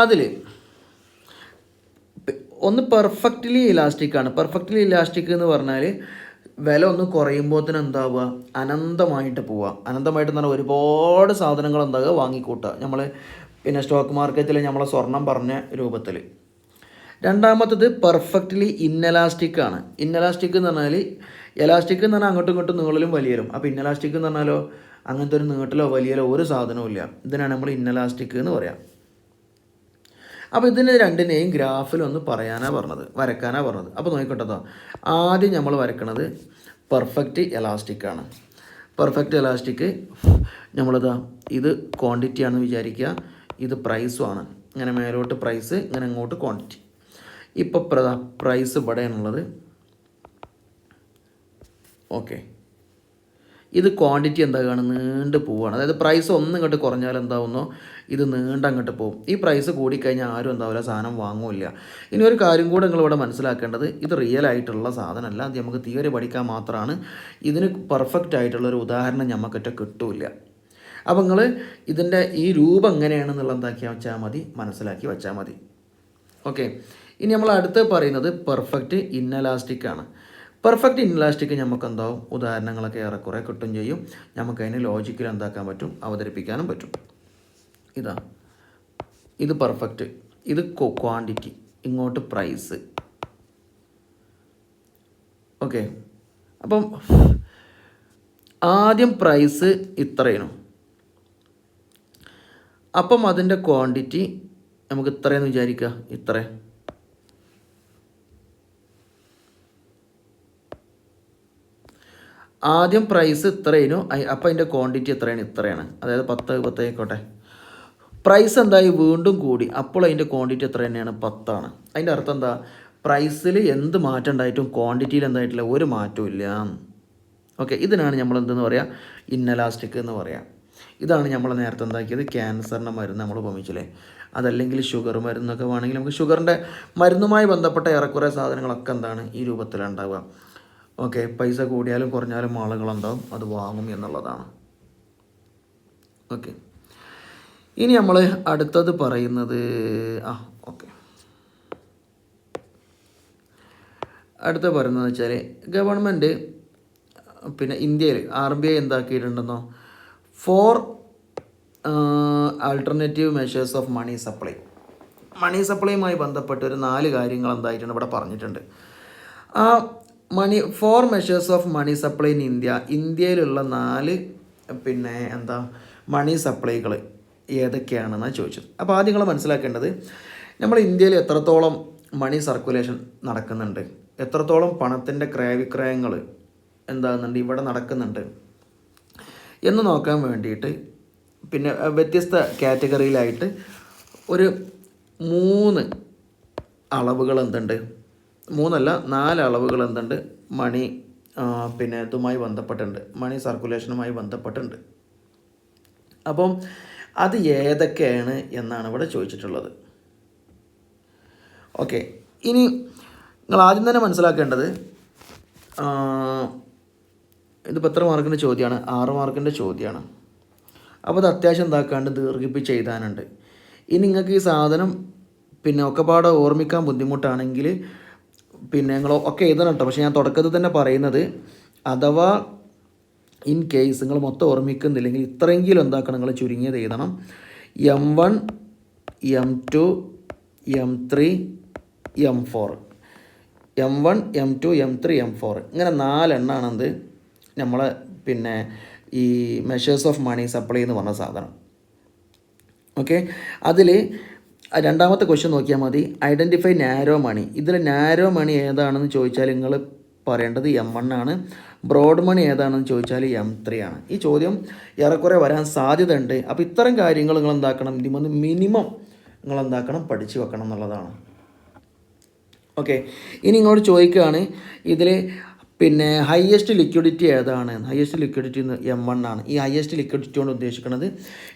അതിൽ ഒന്ന് പെർഫെക്റ്റ്ലി ഇലാസ്റ്റിക്കാണ്. പെർഫെക്റ്റ്ലി ഇലാസ്റ്റിക് എന്ന് പറഞ്ഞാൽ വില ഒന്ന് കുറയുമ്പോഴത്തേന് എന്താവുക, അനന്തമായിട്ട് പോവുക. അനന്തമായിട്ട് എന്ന് പറഞ്ഞാൽ ഒരുപാട് സാധനങ്ങൾ എന്താകുക, വാങ്ങിക്കൂട്ടുക. നമ്മൾ സ്റ്റോക്ക് മാർക്കറ്റിൽ നമ്മളെ സ്വർണം പറഞ്ഞ രൂപത്തിൽ. രണ്ടാമത്തത് പെർഫെക്റ്റ്ലി ഇൻഎലാസ്റ്റിക് ആണ്. ഇൻഎലാസ്റ്റിക് എന്ന് പറഞ്ഞാൽ, എലാസ്റ്റിക് എന്ന് പറഞ്ഞാൽ അങ്ങോട്ടും ഇങ്ങോട്ടും നീളലും വലിയലും. അപ്പോൾ ഇൻഎലാസ്റ്റിക് എന്ന് പറഞ്ഞാലോ അങ്ങനത്തെ ഒരു നീട്ടലോ വലിയലോ ഒരു സാധനവും ഇല്ല. ഇതിനാണ് നമ്മൾ ഇൻഎലാസ്റ്റിക് എന്ന് പറയാം. അപ്പോൾ ഇതിന് രണ്ടിനെയും ഗ്രാഫിലൊന്ന് വരക്കാനാണ് പറഞ്ഞത്. അപ്പോൾ നോക്കിക്കോട്ടോ, ആദ്യം നമ്മൾ വരക്കണത് പെർഫെക്റ്റ് എലാസ്റ്റിക് ആണ്. പെർഫെക്റ്റ് എലാസ്റ്റിക് ഇത് ക്വാണ്ടിറ്റി ആണെന്ന് വിചാരിക്കുക, ഇത് പ്രൈസും ആണ്. ഇങ്ങനെ മേലോട്ട് പ്രൈസ്, ഇങ്ങനെ അങ്ങോട്ട് ക്വാണ്ടിറ്റി. ഇപ്പോൾ പ്രൈസ് ഇവിടെയാണുള്ളത്. ഓക്കെ, ഇത് ക്വാണ്ടിറ്റി എന്താകുകയാണ്, നീണ്ട് പോവുകയാണ്. അതായത് പ്രൈസ് ഇങ്ങോട്ട് കുറഞ്ഞാൽ എന്താവുന്നോ, ഇത് അങ്ങോട്ട് പോകും. ഈ പ്രൈസ് കൂടിക്കഴിഞ്ഞാൽ ആരും എന്താവില്ല, സാധനം വാങ്ങില്ല. ഇനി ഒരു കാര്യം കൂടെ നിങ്ങളിവിടെ മനസ്സിലാക്കേണ്ടത്, ഇത് റിയൽ ആയിട്ടുള്ള സാധനമല്ല, അത് നമുക്ക് തിയറി പഠിക്കാൻ മാത്രമാണ്. ഇതിന് പെർഫെക്റ്റ് ആയിട്ടുള്ളൊരു ഉദാഹരണം നമുക്കൊറ്റ കിട്ടില്ല. അപ്പോൾ നിങ്ങൾ ഇതിൻ്റെ ഈ രൂപം എങ്ങനെയാണെന്നുള്ള മനസ്സിലാക്കി വെച്ചാൽ മതി. ഓക്കെ, ഇനി നമ്മൾ അടുത്ത് പറയുന്നത് പെർഫെക്റ്റ് ഇൻഎലാസ്റ്റിക് ആണ്. പെർഫെക്റ്റ് ഇൻഎലാസ്റ്റിക് നമുക്ക് എന്താവും, ഉദാഹരണങ്ങളൊക്കെ ഏറെക്കുറെ കിട്ടും ചെയ്യും. നമുക്കതിന് ലോജിക്കിൽ എന്താക്കാൻ പറ്റും, അവതരിപ്പിക്കാനും പറ്റും. ഇത് പെർഫെക്റ്റ്, ഇത് ക്വാണ്ടിറ്റി, ഇങ്ങോട്ട് പ്രൈസ്. ഓക്കെ, അപ്പം ആദ്യം പ്രൈസ് ഇത്രയാണ്. അപ്പം അതിൻ്റെ ക്വാണ്ടിറ്റി നമുക്ക് ഇത്രയെന്ന് വിചാരിക്കുക, ഇത്ര. ആദ്യം പ്രൈസ് ഇത്രയും, അപ്പോൾ അതിൻ്റെ ക്വാണ്ടിറ്റി എത്രയാണ്? ഇത്രയാണ്. അതായത് 10 ആയിക്കോട്ടെ. പ്രൈസ് എന്തായി? വീണ്ടും കൂടി. അപ്പോൾ അതിൻ്റെ ക്വാണ്ടിറ്റി എത്ര തന്നെയാണ്? 10 ആണ്. അതിൻ്റെ അർത്ഥം എന്താ? പ്രൈസിൽ എന്ത് മാറ്റം ഉണ്ടായിട്ടും ക്വാണ്ടിറ്റിയിൽ എന്തായിട്ടില്ല? ഒരു മാറ്റവും ഇല്ല. ഓക്കെ, ഇതിനാണ് നമ്മൾ എന്തെന്ന് പറയുക? ഇന്നലാസ്റ്റിക് എന്ന് പറയാം. ഇതാണ് നമ്മൾ നേരത്തെ എന്താക്കിയത്? ക്യാൻസറിൻ്റെ മരുന്ന് നമ്മൾ ഉപയോഗിച്ചില്ലേ? അതല്ലെങ്കിൽ ഷുഗർ മരുന്നൊക്കെ വേണമെങ്കിൽ നമുക്ക് ഷുഗറിൻ്റെ മരുന്നുമായി ബന്ധപ്പെട്ട ഏറെക്കുറെ സാധനങ്ങളൊക്കെ എന്താണ് ഈ രൂപത്തിലുണ്ടാവുക. ഓക്കെ, പൈസ കൂടിയാലും കുറഞ്ഞാലും ആളുകളുണ്ടാവും, അത് വാങ്ങും എന്നുള്ളതാണ്. ഓക്കെ, ഇനി നമ്മൾ അടുത്തത് പറയുന്നത് ഓക്കെ, അടുത്ത പറയുന്നത് വെച്ചാൽ ഗവൺമെൻറ് പിന്നെ ഇന്ത്യയിൽ RBI എന്താക്കിയിട്ടുണ്ടെന്നോ 4 alternative measures of money supply. Money സപ്ലൈയുമായി ബന്ധപ്പെട്ട് ഒരു 4 കാര്യങ്ങൾ എന്തായിട്ടുണ്ട് ഇവിടെ പറഞ്ഞിട്ടുണ്ട്. ആ 4 measures of money supply in ഇന്ത്യയിലുള്ള 4 പിന്നെ മണി സപ്ലൈകൾ ഏതൊക്കെയാണെന്നാണ് ചോദിച്ചത്. അപ്പോൾ ആദ്യം നിങ്ങൾ മനസ്സിലാക്കേണ്ടത്, നമ്മൾ ഇന്ത്യയിൽ എത്രത്തോളം മണി സർക്കുലേഷൻ നടക്കുന്നുണ്ട്, എത്രത്തോളം പണത്തിൻ്റെ ക്രയവിക്രയങ്ങൾ എന്താകുന്നുണ്ട് ഇവിടെ നടക്കുന്നുണ്ട് എന്ന് നോക്കാൻ വേണ്ടിയിട്ട് പിന്നെ വ്യത്യസ്ത കാറ്റഗറിയിലായിട്ട് ഒരു 3 അളവുകൾ എന്തുണ്ട്, 3 അല്ല 4 അളവുകൾ എന്തുണ്ട് മണി പിന്നെ ഇതുമായി ബന്ധപ്പെട്ടുണ്ട്, മണി സർക്കുലേഷനുമായി ബന്ധപ്പെട്ടുണ്ട്. അപ്പം അത് ഏതൊക്കെയാണ് എന്നാണ് ഇവിടെ ചോദിച്ചിട്ടുള്ളത്. ഓക്കെ, ഇനി നിങ്ങൾ ആദ്യം തന്നെ മനസ്സിലാക്കേണ്ടത്, ഇതിപ്പോൾ എത്ര മാർക്കിൻ്റെ ചോദ്യമാണ്? 6 മാർക്കിൻ്റെ ചോദ്യമാണ്. അപ്പോൾ അത് അത്യാവശ്യം എന്താക്കാണ്ട് ദീർഘിപ്പിച്ച് എഴുതാനുണ്ട്. ഇനി നിങ്ങൾക്ക് ഈ സാധനം പിന്നെ ഒക്കെപ്പാടെ ഓർമ്മിക്കാൻ ബുദ്ധിമുട്ടാണെങ്കിൽ പിന്നെ നിങ്ങൾ ഒക്കെ എഴുതണം കേട്ടോ. പക്ഷേ ഞാൻ തുടക്കത്തിൽ തന്നെ പറയുന്നത്, അഥവാ ഇൻ കേസ് നിങ്ങൾ മൊത്തം ഓർമ്മിക്കുന്നില്ലെങ്കിൽ ഇത്രയെങ്കിലും എന്താക്കണം, നിങ്ങൾ ചുരുങ്ങിയത് എഴുതണം. M1, M2, M3, M4. M1, M2, M3, M4 ഇങ്ങനെ 4 എണ്ണാണെന്ത് നമ്മളെ പിന്നെ ഈ മെഷേഴ്സ് ഓഫ് മണി സപ്ലൈ എന്ന് പറഞ്ഞ സാധനം. ഓക്കെ, അതിൽ രണ്ടാമത്തെ ക്വസ്റ്റ്യൻ നോക്കിയാൽ മതി. ഐഡൻറ്റിഫൈ നാരോ മണി. ഇതിൽ നാരോ മണി ഏതാണെന്ന് ചോദിച്ചാൽ നിങ്ങൾ പറയേണ്ടത് M1 ആണ്. ബ്രോഡ് മണി ഏതാണെന്ന് ചോദിച്ചാൽ M3 ആണ്. ഈ ചോദ്യം ഏറെക്കുറെ വരാൻ സാധ്യതയുണ്ട്. അപ്പോൾ ഇത്തരം കാര്യങ്ങൾ നിങ്ങൾ എന്താക്കണം, ഇതിന് മിനിമം നിങ്ങൾ എന്താക്കണം, പഠിച്ചു വെക്കണം എന്നുള്ളതാണ്. ഓക്കെ, ഇനി ഇങ്ങോട്ട് ചോദിക്കുകയാണ്, ഇതിൽ പിന്നെ ഹയസ്റ്റ് ലിക്വിഡിറ്റി ഏതാണ്? ഹയസ്റ്റ് ലിക്വിഡിറ്റി M1 ആണ്. ഈ ഹയസ്റ്റ് ലിക്വിഡിറ്റി കൊണ്ട് ഉദ്ദേശിക്കുന്നത്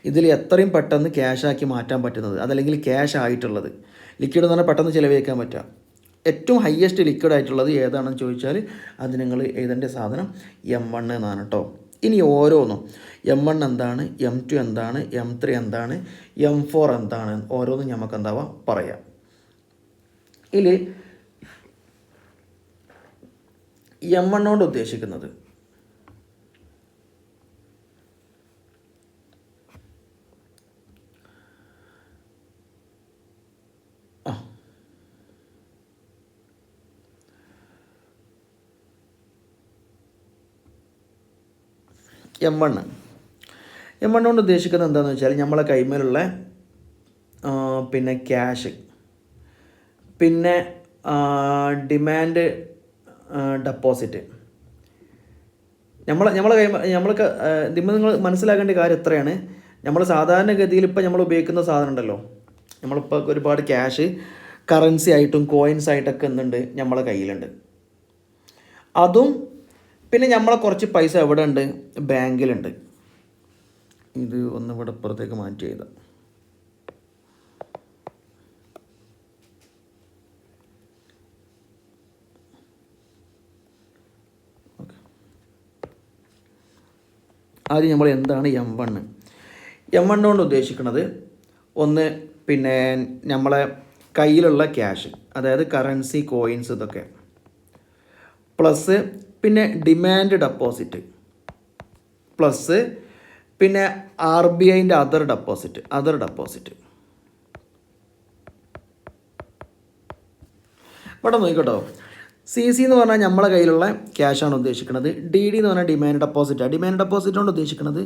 ഇതിൽ എത്രയും പെട്ടെന്ന് ക്യാഷാക്കി മാറ്റാൻ പറ്റുന്നത്, അതല്ലെങ്കിൽ ക്യാഷ് ആയിട്ടുള്ളത്. ലിക്വിഡ് എന്ന് പറഞ്ഞാൽ പെട്ടെന്ന് ചിലവഴിക്കാൻ പറ്റുക. ഏറ്റവും ഹയസ്റ്റ് ലിക്വിഡ് ആയിട്ടുള്ളത് ഏതാണെന്ന് ചോദിച്ചാൽ അത് നിങ്ങൾ എഴുതേണ്ട സാധനം M1 എന്നാണ് കേട്ടോ. ഇനി ഓരോന്നും M1 എന്താണ്, M2 എന്താണ്, M3 എന്താണ്, M4 എന്താണ്, ഓരോന്നും നമുക്ക് എന്താവാം പറയാം. ഇതിൽ M1 കൊണ്ട് ഉദ്ദേശിക്കുന്നത് M1 കൊണ്ട് ഉദ്ദേശിക്കുന്നത് എന്താണെന്ന് വെച്ചാൽ നമ്മളെ കൈമേലുള്ള പിന്നെ ക്യാഷ്, പിന്നെ ഡിമാൻഡ് ഡെപ്പോസിറ്റ്. നമ്മളെ നമ്മൾക്ക് ഇതിപ്പോൾ നിങ്ങൾ മനസ്സിലാക്കേണ്ട കാര്യം എത്രയാണ്, നമ്മൾ സാധാരണഗതിയിൽ ഇപ്പോൾ നമ്മൾ ഉപയോഗിക്കുന്ന സാധനം ഉണ്ടല്ലോ, നമ്മളിപ്പോൾ ഒരുപാട് ക്യാഷ് കറൻസി ആയിട്ടും കോയിൻസ് ആയിട്ടൊക്കെ എന്തുണ്ട് നമ്മളെ കയ്യിലുണ്ട്. അതും പിന്നെ നമ്മളെ കുറച്ച് പൈസ എവിടെ ഉണ്ട്, ബാങ്കിലുണ്ട്. ഇത് ഒന്ന് ഇവിടെ പുറത്തേക്ക് മാറ്റി ചെയ്ത ആദ്യം നമ്മൾ എന്താണ് M1 കൊണ്ട് ഉദ്ദേശിക്കുന്നത്? ഒന്ന് പിന്നെ നമ്മളെ കയ്യിലുള്ള ക്യാഷ്, അതായത് കറൻസി, കോയിൻസ്, ഇതൊക്കെ പ്ലസ് പിന്നെ ഡിമാൻഡ് ഡെപ്പോസിറ്റ്, പ്ലസ് പിന്നെ RBIൻ്റെ അതർ ഡെപ്പോസിറ്റ്. ഇവിടെ നോക്കിക്കോട്ടോ, CC എന്ന് പറഞ്ഞാൽ നമ്മളെ കയ്യിലുള്ള ക്യാഷാണ് ഉദ്ദേശിക്കുന്നത്. DD എന്ന് പറഞ്ഞാൽ ഡിമാൻഡ് ഡെപ്പോസിറ്റാണ്. ഡിമാൻഡ് ഡെപ്പോസിറ്റ് കൊണ്ട് ഉദ്ദേശിക്കുന്നത്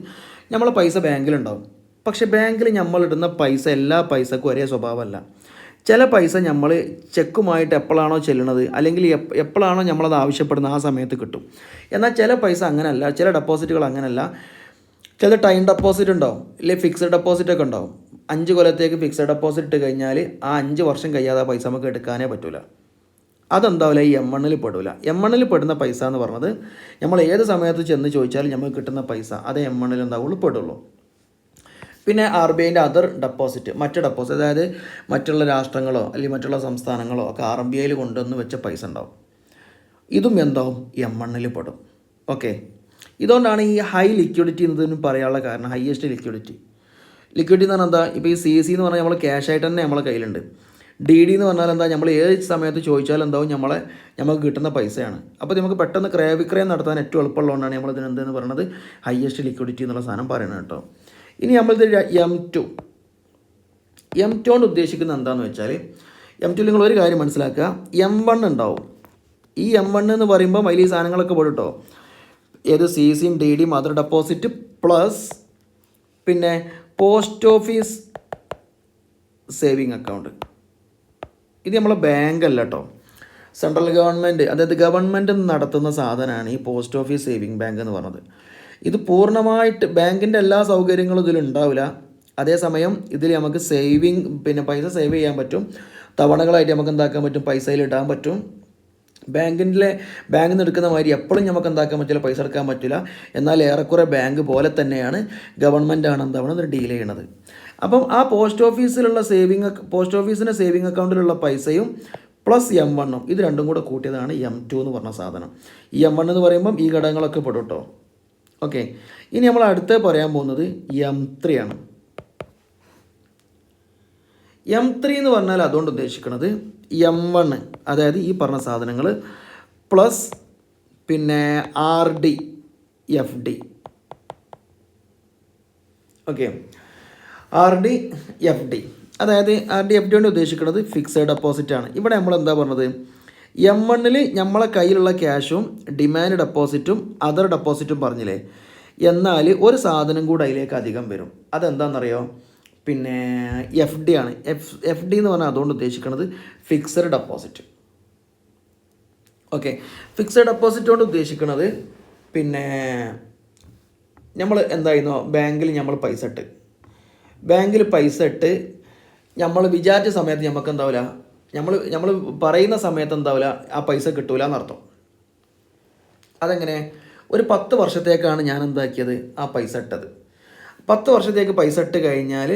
നമ്മളെ പൈസ ബാങ്കിലുണ്ടാവും, പക്ഷേ ബാങ്കിൽ നമ്മളിടുന്ന പൈസ എല്ലാ പൈസക്കും ഒരേ സ്വഭാവമല്ല. ചില പൈസ നമ്മൾ ചെക്കുമായിട്ട് എപ്പോഴാണോ ചെല്ലണത് അല്ലെങ്കിൽ എപ്പോഴാണോ നമ്മളത് ആവശ്യപ്പെടുന്നത് ആ സമയത്ത് കിട്ടും. എന്നാൽ ചില പൈസ അങ്ങനെയല്ല, ചില ഡെപ്പോസിറ്റുകൾ അങ്ങനെയല്ല. ചില ടൈം ഡെപ്പോസിറ്റ് ഉണ്ടാവും, ഇല്ലെങ്കിൽ ഫിക്സഡ് ഡെപ്പോസിറ്റ് ഒക്കെ ഉണ്ടാവും. 5 കൊല്ലത്തേക്ക് ഫിക്സഡ് ഡെപ്പോസിറ്റ് ഇട്ട് കഴിഞ്ഞാൽ ആ 5 വർഷം കഴിയാതെ ആ പൈസ നമുക്ക് എടുക്കാനേ പറ്റില്ല. അതെന്താവില്ല, ഈ M1 പെടില്ല. M1 പെടുന്ന പൈസ എന്ന് പറഞ്ഞത് നമ്മൾ ഏത് സമയത്ത് ചെന്ന് ചോദിച്ചാലും നമുക്ക് കിട്ടുന്ന പൈസ അതേ M1 എന്താവുള്ളൂ, പെടുള്ളൂ. പിന്നെ RBIൻ്റെ അതർ ഡെപ്പോസിറ്റ്, മറ്റ് ഡെപ്പോസിറ്റ്, അതായത് മറ്റുള്ള രാഷ്ട്രങ്ങളോ അല്ലെങ്കിൽ മറ്റുള്ള സംസ്ഥാനങ്ങളോ ഒക്കെ RBIയിൽ കൊണ്ടുവന്ന് വെച്ച പൈസ ഉണ്ടാവും. ഇതും എന്താവും, M1 പെടും. ഓക്കെ, ഇതുകൊണ്ടാണ് ഈ ഹൈ ലിക്വിഡിറ്റി എന്നതിന് പറയാനുള്ള കാരണം. ഹയസ്റ്റ് ലിക്വിഡിറ്റി എന്ന് പറഞ്ഞാൽ എന്താ, ഇപ്പോൾ ഈ CC എന്ന് പറഞ്ഞാൽ നമ്മൾ ക്യാഷ് ആയിട്ട് തന്നെ നമ്മളെ കയ്യിലുണ്ട്. DD എന്ന് പറഞ്ഞാൽ എന്താ, നമ്മൾ ഏത് സമയത്ത് ചോദിച്ചാലും എന്താവും നമുക്ക് കിട്ടുന്ന പൈസയാണ്. അപ്പോൾ നമുക്ക് പെട്ടെന്ന് ക്രയവിക്രയം നടത്താൻ ഏറ്റവും എളുപ്പമുള്ളതുകൊണ്ടാണ് നമ്മൾ ഇതിനെന്തെന്ന് പറയുന്നത് ഹയസ്റ്റ് ലിക്വിഡിറ്റി എന്നുള്ള സാധനം പറയുന്നത് കേട്ടോ. ഇനി നമ്മളിത് M2 കൊണ്ട് ഉദ്ദേശിക്കുന്നത് എന്താണെന്ന് വെച്ചാൽ, M2 നിങ്ങൾ ഒരു കാര്യം മനസ്സിലാക്കുക, M1 ഉണ്ടാവും. ഈ M1 എന്ന് പറയുമ്പോൾ അതിൽ ഈ സാധനങ്ങളൊക്കെ പോലും കേട്ടോ, ഏത് CCയും DDയും അതർ ഡെപ്പോസിറ്റ് പ്ലസ് പിന്നെ പോസ്റ്റ് ഓഫീസ് സേവിങ് അക്കൗണ്ട്. ഇത് നമ്മളെ ബാങ്കല്ല കേട്ടോ, സെൻട്രൽ ഗവൺമെൻറ്, അതായത് ഗവൺമെൻറ് നടത്തുന്ന സാധനമാണ് ഈ പോസ്റ്റ് ഓഫീസ് സേവിങ് ബാങ്ക് എന്ന് പറയുന്നത്. ഇത് പൂർണ്ണമായിട്ട് ബാങ്കിൻ്റെ എല്ലാ സൗകര്യങ്ങളും ഇതിലുണ്ടാവില്ല. അതേസമയം ഇതിൽ നമുക്ക് സേവിങ്, പിന്നെ പൈസ സേവ് ചെയ്യാൻ പറ്റും. തവണകളായിട്ട് നമുക്ക് എന്താക്കാൻ പറ്റും, പൈസയിൽ ഇടാൻ പറ്റും. ബാങ്കിൽ നിന്ന് എടുക്കുന്ന മാതിരി എപ്പോഴും നമുക്ക് എന്താക്കാൻ പറ്റില്ല, പൈസ എടുക്കാൻ പറ്റില്ല. എന്നാൽ ഏറെക്കുറെ ബാങ്ക് പോലെ തന്നെയാണ് ഗവൺമെൻറ്റാണ് എന്താവണത് ഡീൽ ചെയ്യണത്. അപ്പം ആ പോസ്റ്റ് ഓഫീസിൻ്റെ സേവിങ് അക്കൗണ്ടിലുള്ള പൈസയും പ്ലസ് M1 ഇത് രണ്ടും കൂടെ കൂട്ടിയതാണ് M2 എന്ന് പറഞ്ഞ സാധനം. ഈ M1 എന്ന് പറയുമ്പം ഈ ഘടകങ്ങളൊക്കെ പെടും കേട്ടോ. ഓക്കെ, ഇനി നമ്മൾ അടുത്ത് പറയാൻ പോകുന്നത് M3 ആണ്. M3 എന്ന് പറഞ്ഞാൽ അതുകൊണ്ട് ഉദ്ദേശിക്കുന്നത് M1 അതായത് ഈ പറഞ്ഞ സാധനങ്ങൾ പ്ലസ് പിന്നെ RD FD. Okay, RD FD അതായത് RD FD കൊണ്ട് ഉദ്ദേശിക്കുന്നത് ഫിക്സഡ് ഡെപ്പോസിറ്റാണ്. ഇവിടെ നമ്മൾ എന്താ പറഞ്ഞത്, M1 നമ്മളെ കയ്യിലുള്ള ക്യാഷും ഡിമാൻഡ് ഡെപ്പോസിറ്റും അതർ ഡെപ്പോസിറ്റും പറഞ്ഞില്ലേ. എന്നാൽ ഒരു സാധനം കൂടെ അതിലേക്ക് അധികം വരും. അതെന്താണെന്നറിയോ, പിന്നെ FD ആണ്. FD എന്ന് പറഞ്ഞാൽ അതുകൊണ്ട് ഉദ്ദേശിക്കുന്നത് fixed deposit. Okay, fixed deposit കൊണ്ട് ഉദ്ദേശിക്കുന്നത് പിന്നെ നമ്മൾ എന്തായിരുന്നു, ബാങ്കിൽ പൈസ ഇട്ട് നമ്മൾ വിചാരിച്ച സമയത്ത് നമുക്ക് എന്താവില്ല, നമ്മൾ പറയുന്ന സമയത്ത് എന്താവില്ല, ആ പൈസ കിട്ടൂല എന്നർത്ഥം. അതെങ്ങനെ, ഒരു 10 വർഷത്തേക്കാണ് ഞാൻ എന്താക്കിയത്, ആ പൈസ ഇട്ടത്. 10 വർഷത്തേക്ക് പൈസ ഇട്ട് കഴിഞ്ഞാൽ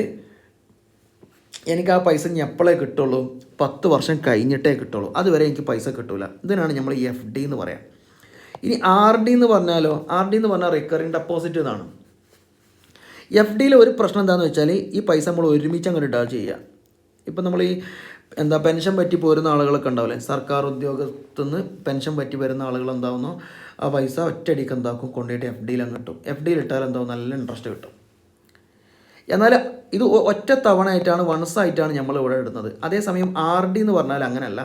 എനിക്ക് ആ പൈസ ഇനി എപ്പോഴേ കിട്ടുള്ളൂ, 10 വർഷം കഴിഞ്ഞിട്ടേ കിട്ടുള്ളൂ. അതുവരെ എനിക്ക് പൈസ കിട്ടൂല. ഇതിനാണ് നമ്മൾ ഈ FD എന്ന് പറയാം. ഇനി RD എന്ന് പറഞ്ഞാലോ, RD എന്ന് പറഞ്ഞാൽ റിക്കറിങ് ഡെപ്പോസിറ്റ് എന്നാണ്. FDയിൽ ഒരു പ്രശ്നം എന്താണെന്ന് വെച്ചാൽ, ഈ പൈസ നമ്മൾ ഒരുമിച്ച് അങ്ങോട്ട് ഇടാ ചെയ്യുക. ഇപ്പം നമ്മൾ ഈ പെൻഷൻ പറ്റി പോരുന്ന ആളുകളൊക്കെ ഉണ്ടാവില്ലേ, സർക്കാർ ഉദ്യോഗത്തിൽ നിന്ന് പെൻഷൻ പറ്റി വരുന്ന ആളുകൾ എന്താവുന്നോ ആ പൈസ ഒറ്റയടിക്ക് എന്താക്കും, കൊണ്ടുപോയിട്ട് FDയിൽ അങ്ങ് കിട്ടും. FDയിൽ ഇട്ടാൽ എന്താവും, നല്ല ഇൻട്രസ്റ്റ് കിട്ടും. എന്നാൽ ഇത് ഒറ്റ തവണ ആയിട്ടാണ്, വൺസ് ആയിട്ടാണ് നമ്മൾ ഇവിടെ ഇടുന്നത്. അതേസമയം RD എന്ന് പറഞ്ഞാൽ അങ്ങനെയല്ല,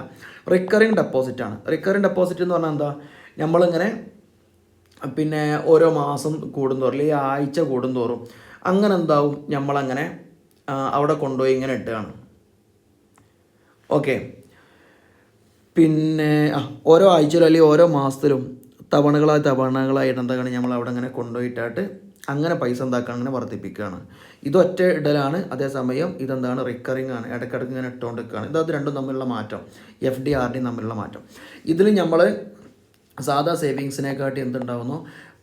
റിക്കറിങ് ഡെപ്പോസിറ്റാണ്. റിക്കറിങ് ഡെപ്പോസിറ്റ് എന്ന് പറഞ്ഞാൽ എന്താ, നമ്മളിങ്ങനെ പിന്നെ ഓരോ മാസം കൂടുന്തോറും അല്ലെങ്കിൽ ആഴ്ച കൂടുന്തോറും അങ്ങനെ എന്താവും, നമ്മളങ്ങനെ അവിടെ കൊണ്ടുപോയി ഇങ്ങനെ ഇട്ടുകയാണ്. ഓക്കെ, പിന്നെ ഓരോ ആഴ്ചയിലും അല്ലെങ്കിൽ ഓരോ മാസത്തിലും തവണകളായിട്ട് എന്താണ് നമ്മൾ അവിടെ അങ്ങനെ കൊണ്ടുപോയിട്ടായിട്ട് അങ്ങനെ പൈസ എന്താക്കുകയാണ്, അങ്ങനെ വർദ്ധിപ്പിക്കുകയാണ്. ഇതൊറ്റ ഇടലാണ്. അതേസമയം ഇതെന്താണ്, റിക്കറിങ് ആണ്, ഇടയ്ക്കിടയ്ക്ക് ഇങ്ങനെ ഇട്ടുകൊണ്ടിരിക്കുകയാണ്. ഇതത് രണ്ടും തമ്മിലുള്ള മാറ്റം, FD RD തമ്മിലുള്ള മാറ്റം. ഇതിൽ നമ്മൾ സാധാ സേവിങ്സിനെക്കാട്ടി എന്തുണ്ടാവുന്നു,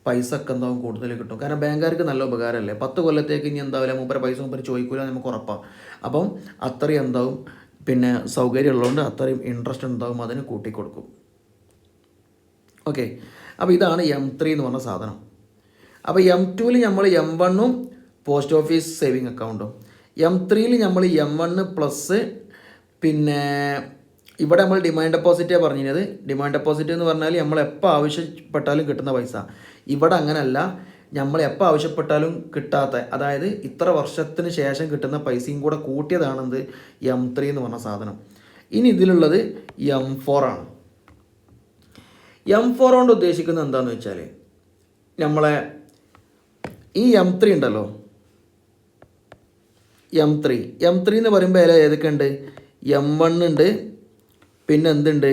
പൈസ ഒക്കെ എന്താവും കൂടുതൽ കിട്ടും. കാരണം ബാങ്കുകാർക്ക് നല്ല ഉപകാരമല്ലേ, 10 കൊല്ലത്തേക്ക് ഇനി എന്താവില്ല, പൈസ ചോദിക്കൂല, നമുക്ക് ഉറപ്പാണ്. അപ്പം അത്രയും എന്താവും, പിന്നെ സൗകര്യം ഉള്ളതുകൊണ്ട് അത്രയും ഇൻട്രസ്റ്റ് ഉണ്ടാവും, അതിന് കൂട്ടിക്കൊടുക്കും. ഓക്കെ, അപ്പോൾ ഇതാണ് M3 എന്ന് പറഞ്ഞ സാധനം. അപ്പോൾ M2 നമ്മൾ M1 പോസ്റ്റ് ഓഫീസ് സേവിങ് അക്കൗണ്ടും, M3 നമ്മൾ M1 പ്ലസ് പിന്നെ ഇവിടെ നമ്മൾ ഡിമാൻഡ് ഡെപ്പോസിറ്റേ പറഞ്ഞത്. ഡിമാൻഡ് ഡെപ്പോസിറ്റ് എന്ന് പറഞ്ഞാൽ നമ്മൾ എപ്പോൾ ആവശ്യപ്പെട്ടാലും കിട്ടുന്ന പൈസ. ഇവിടെ അങ്ങനെയല്ല, നമ്മൾ എപ്പോൾ ആവശ്യപ്പെട്ടാലും കിട്ടാത്ത, അതായത് ഇത്ര വർഷത്തിന് ശേഷം കിട്ടുന്ന പൈസയും കൂടെ കൂട്ടിയതാണെന്ത്, M3 എന്ന് പറഞ്ഞ സാധനം. ഇനി ഇതിലുള്ളത് M4 ആണ്. M4 കൊണ്ട് ഉദ്ദേശിക്കുന്നത് എന്താണെന്ന് വെച്ചാൽ, നമ്മളെ ഈ M3 ഉണ്ടല്ലോ, M3 എന്ന് പറയുമ്പോൾ ഏതൊക്കെ ഉണ്ട്, M1 ഉണ്ട്, പിന്നെ എന്തുണ്ട്,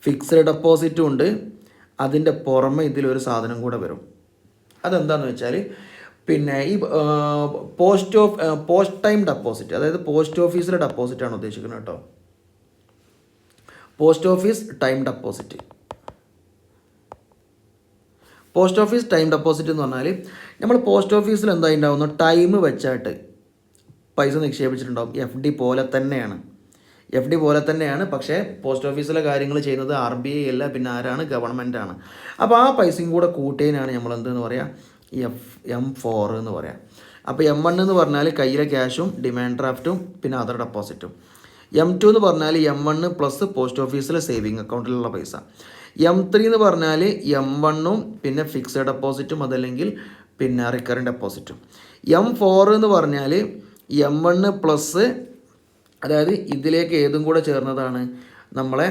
ഫിക്സഡ് ഡെപ്പോസിറ്റും ഉണ്ട്. അതിൻ്റെ പുറമെ ഇതിലൊരു സാധനം കൂടെ വരും. അതെന്താണെന്ന് വെച്ചാൽ പിന്നെ ഈ പോസ്റ്റ് ടൈം ഡെപ്പോസിറ്റ്, അതായത് പോസ്റ്റ് ഓഫീസിലെ ഡെപ്പോസിറ്റാണ് ഉദ്ദേശിക്കുന്നത് കേട്ടോ. Post office time deposit. Post office time deposit എന്ന് പറഞ്ഞാൽ നമ്മൾ പോസ്റ്റ് ഓഫീസിൽ എന്താ ഉണ്ടാവുന്നു, ടൈം വെച്ചായിട്ട് പൈസ നിക്ഷേപിച്ചിട്ടുണ്ടാവും. FD പോലെ തന്നെയാണ്. പക്ഷേ പോസ്റ്റ് ഓഫീസിലെ കാര്യങ്ങൾ ചെയ്യുന്നത് RBI അല്ല, പിന്നെ ആരാണ്, ഗവൺമെൻറ്റാണ്. അപ്പോൾ ആ പൈസയും കൂടെ കൂട്ടിയതിനാണ് നമ്മൾ എന്തെന്ന് പറയാം, M4 എന്ന് പറയാം. അപ്പോൾ M1 എന്ന് പറഞ്ഞാൽ കയ്യിലെ ക്യാഷും ഡിമാൻഡ് ഡ്രാഫ്റ്റും പിന്നെ അതർ ഡെപ്പോസിറ്റും. M2 എന്ന് പറഞ്ഞാൽ M1 പ്ലസ് പോസ്റ്റ് ഓഫീസിലെ സേവിങ് അക്കൗണ്ടിലുള്ള പൈസ. M3 എന്ന് പറഞ്ഞാൽ M1ഉം പിന്നെ ഫിക്സഡ് ഡെപ്പോസിറ്റും അതല്ലെങ്കിൽ പിന്നെ റിക്കറിങ് ഡെപ്പോസിറ്റും. M4 എന്ന് പറഞ്ഞാൽ M1 പ്ലസ്, അതായത് ഇതിലേക്ക് ഏതും കൂടെ ചേർന്നതാണ് നമ്മളെ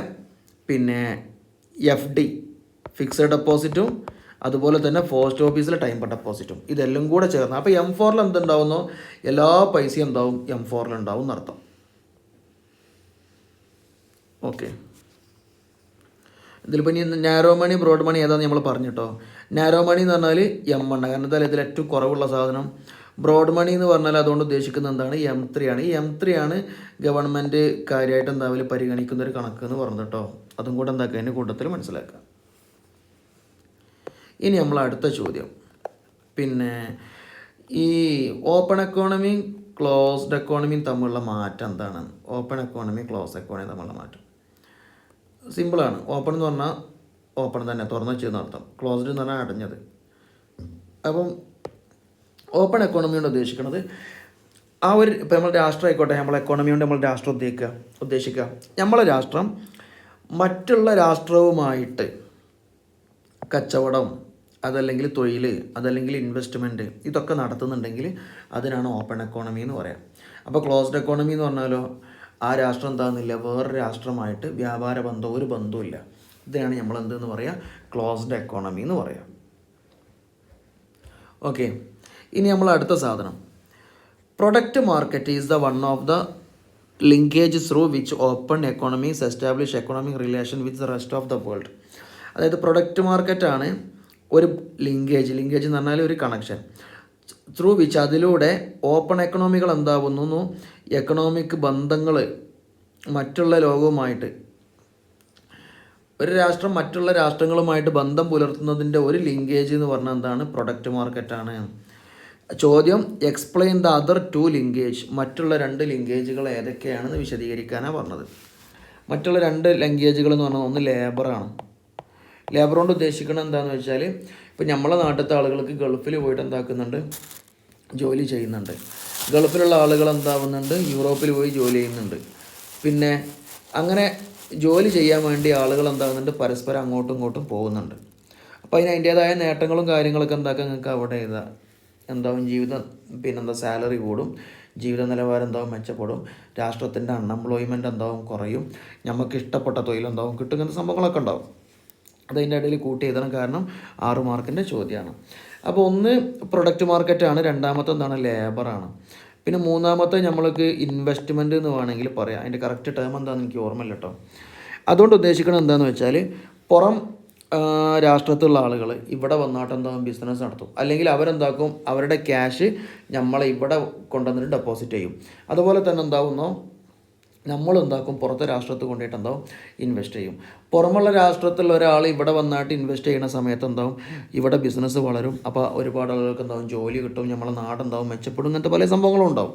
പിന്നെ FD ഫിക്സഡ് ഡെപ്പോസിറ്റും അതുപോലെ തന്നെ പോസ്റ്റ് ഓഫീസിലെ ടൈം ഡെപ്പോസിറ്റും, ഇതെല്ലാം കൂടെ ചേർന്ന്. അപ്പോൾ M4 എന്തുണ്ടാവുന്നോ എല്ലാ പൈസയും എന്താവും, M4 ഉണ്ടാവും എന്നർത്ഥം. ഓക്കെ, ഇതിലിപ്പോൾ ഇനി നാരോ മണി ബ്രോഡ് മണി ഏതാണെന്ന് നമ്മൾ പറഞ്ഞിട്ടോ. നാരോ മണി എന്ന് പറഞ്ഞാൽ M1, കാരണം എന്തായാലും ഇതിൽ ഏറ്റവും കുറവുള്ള സാധനം. ബ്രോഡ് മണി എന്ന് പറഞ്ഞാൽ അതുകൊണ്ട് ഉദ്ദേശിക്കുന്നത് എന്താണ്, M3 ആണ്. ഈ M3 ആണ് ഗവൺമെൻറ് കാര്യമായിട്ട് എന്തായാലും പരിഗണിക്കുന്ന ഒരു കണക്ക് എന്ന് പറഞ്ഞു കേട്ടോ. അതും കൂടെ എന്താക്കുക, അതിൻ്റെ കൂട്ടത്തിൽ മനസ്സിലാക്കുക. ഇനി നമ്മൾ അടുത്ത ചോദ്യം, പിന്നെ ഈ ഓപ്പൺ എക്കോണമിയും ക്ലോസ്ഡ് എക്കോണമിയും തമ്മിലുള്ള മാറ്റം എന്താണ്? ഓപ്പൺ എക്കോണമി ക്ലോസ് എക്കോണമി തമ്മിലുള്ള മാറ്റം സിമ്പിളാണ്. ഓപ്പൺ എന്ന് പറഞ്ഞാൽ ഓപ്പൺ തന്നെ, തുറന്നു വെച്ചെന്ന് അർത്ഥം. ക്ലോസ്ഡ് എന്ന് പറഞ്ഞാൽ അടഞ്ഞത്. അപ്പം ഓപ്പൺ എക്കോണമി കൊണ്ട് ഉദ്ദേശിക്കുന്നത് ആ ഒരു, ഇപ്പോൾ നമ്മൾ രാഷ്ട്രം ആയിക്കോട്ടെ, നമ്മളെ എക്കോണമി കൊണ്ട് നമ്മൾ രാഷ്ട്രം ഉദ്ദേശിക്കുക നമ്മളെ രാഷ്ട്രം മറ്റുള്ള രാഷ്ട്രവുമായിട്ട് കച്ചവടം, അതല്ലെങ്കിൽ തൊഴിൽ, അതല്ലെങ്കിൽ ഇൻവെസ്റ്റ്മെൻറ്റ്, ഇതൊക്കെ നടത്തുന്നുണ്ടെങ്കിൽ അതിനാണ് ഓപ്പൺ എക്കോണമി എന്ന് പറയാം. അപ്പോൾ ക്ലോസ്ഡ് എക്കോണമി എന്ന് പറഞ്ഞാലോ ആ രാഷ്ട്രം എന്താകുന്നില്ല, വേറൊരു രാഷ്ട്രമായിട്ട് വ്യാപാര ബന്ധം, ഒരു ബന്ധവുമില്ല. ഇതിനാണ് നമ്മൾ എന്തെന്ന് പറയുക, ക്ലോസ്ഡ് എക്കോണമി എന്ന് പറയാം. ഓക്കെ, ഇനി നമ്മൾ അടുത്ത സാധനം, product market is the one of the linkage through which open economies establish economic relation with the rest of the world. അതായത് പ്രൊഡക്റ്റ് മാർക്കറ്റാണ് ഒരു ലിങ്കേജ് എന്ന് പറഞ്ഞാൽ ഒരു കണക്ഷൻ, ത്രൂ വിച്ച് അതിലൂടെ ഓപ്പൺ എക്കണോമികൾ എന്താവുന്നു, എക്കണോമിക് ബന്ധങ്ങൾ മറ്റുള്ള ലോകവുമായിട്ട്, ഒരു രാഷ്ട്രം മറ്റുള്ള രാഷ്ട്രങ്ങളുമായിട്ട് ബന്ധം പുലർത്തുന്നതിൻ്റെ ഒരു ലിങ്കേജ് എന്ന് പറഞ്ഞാൽ എന്താണ്, പ്രൊഡക്റ്റ് മാർക്കറ്റാണ്. ചോദ്യം, എക്സ്പ്ലെയിൻ ദ അതർ 2 ലിങ്കേജ്, മറ്റുള്ള 2 ലിങ്കേജുകൾ ഏതൊക്കെയാണെന്ന് വിശദീകരിക്കാനാണ് പറഞ്ഞത്. മറ്റുള്ള 2 ലിങ്കേജുകൾ എന്ന് പറഞ്ഞാൽ ഒന്ന് ലേബറാണ്. ലേബർ കൊണ്ട് ഉദ്ദേശിക്കുന്നത് എന്താണെന്ന് വെച്ചാൽ, ഇപ്പോൾ നമ്മളെ നാട്ടിലത്തെ ആളുകൾക്ക് ഗൾഫിൽ പോയിട്ട് എന്താക്കുന്നുണ്ട്, ജോലി ചെയ്യുന്നുണ്ട്. ഗൾഫിലുള്ള ആളുകൾ എന്താവുന്നുണ്ട്, യൂറോപ്പിൽ പോയി ജോലി ചെയ്യുന്നുണ്ട്. പിന്നെ അങ്ങനെ ജോലി ചെയ്യാൻ വേണ്ടി ആളുകൾ എന്താകുന്നുണ്ട്, പരസ്പരം അങ്ങോട്ടും ഇങ്ങോട്ടും പോകുന്നുണ്ട്. അപ്പോൾ അതിന് അതിൻ്റേതായ നേട്ടങ്ങളും കാര്യങ്ങളൊക്കെ എന്താക്കുക, നിങ്ങൾക്ക് അവിടെ എന്താവും, ജീവിതം പിന്നെന്താ സാലറി കൂടും, ജീവിത നിലവാരം എന്താവും മെച്ചപ്പെടും, രാഷ്ട്രത്തിൻ്റെ അൺഎംപ്ലോയ്മെൻറ്റ് എന്താവും കുറയും, നമുക്ക് ഇഷ്ടപ്പെട്ട തൊഴിലെന്താവും കിട്ടും, ഇങ്ങനത്തെ സംഭവങ്ങളൊക്കെ ഉണ്ടാവും. അതതിൻ്റെ ഇടയിൽ കൂട്ടി എഴുതണം, കാരണം 6 മാർക്കിൻ്റെ ചോദ്യമാണ്. അപ്പോൾ ഒന്ന് പ്രൊഡക്റ്റ് മാർക്കറ്റാണ്, രണ്ടാമത്തെ എന്താണ്, ലേബറാണ്. പിന്നെ മൂന്നാമത്തെ നമ്മൾക്ക് ഇൻവെസ്റ്റ്മെൻറ്റ് എന്ന് വേണമെങ്കിൽ പറയാം. അതിൻ്റെ കറക്റ്റ് ടേം എന്താണെന്ന് എനിക്ക് ഓർമ്മയില്ല കേട്ടോ. അതുകൊണ്ട് ഉദ്ദേശിക്കുന്നത് എന്താണെന്ന് വെച്ചാൽ, പുറം രാഷ്ട്രത്തിലുള്ള ആളുകൾ ഇവിടെ വന്നിട്ട് എന്താകും, ബിസിനസ് നടത്തും. അല്ലെങ്കിൽ അവരെന്താക്കും, അവരുടെ ക്യാഷ് നമ്മളെ ഇവിടെ കൊണ്ടുവന്നിട്ട് ഡെപ്പോസിറ്റ് ചെയ്യും. അതുപോലെ തന്നെ എന്താകുന്നോ, നമ്മളെന്താക്കും, പുറത്തെ രാഷ്ട്രത്തിൽ കൊണ്ടുപോയിട്ട് എന്താവും, ഇൻവെസ്റ്റ് ചെയ്യും. പുറമുള്ള രാഷ്ട്രത്തിലുള്ള ഒരാൾ ഇവിടെ വന്നിട്ട് ഇൻവെസ്റ്റ് ചെയ്യുന്ന സമയത്ത് എന്താവും, ഇവിടെ ബിസിനസ് വളരും. അപ്പോൾ ഒരുപാട് ആളുകൾക്ക് എന്താവും, ജോലി കിട്ടും, നമ്മളെ നാടെന്താവും മെച്ചപ്പെടും, ഇങ്ങനത്തെ പല സംഭവങ്ങളും ഉണ്ടാവും.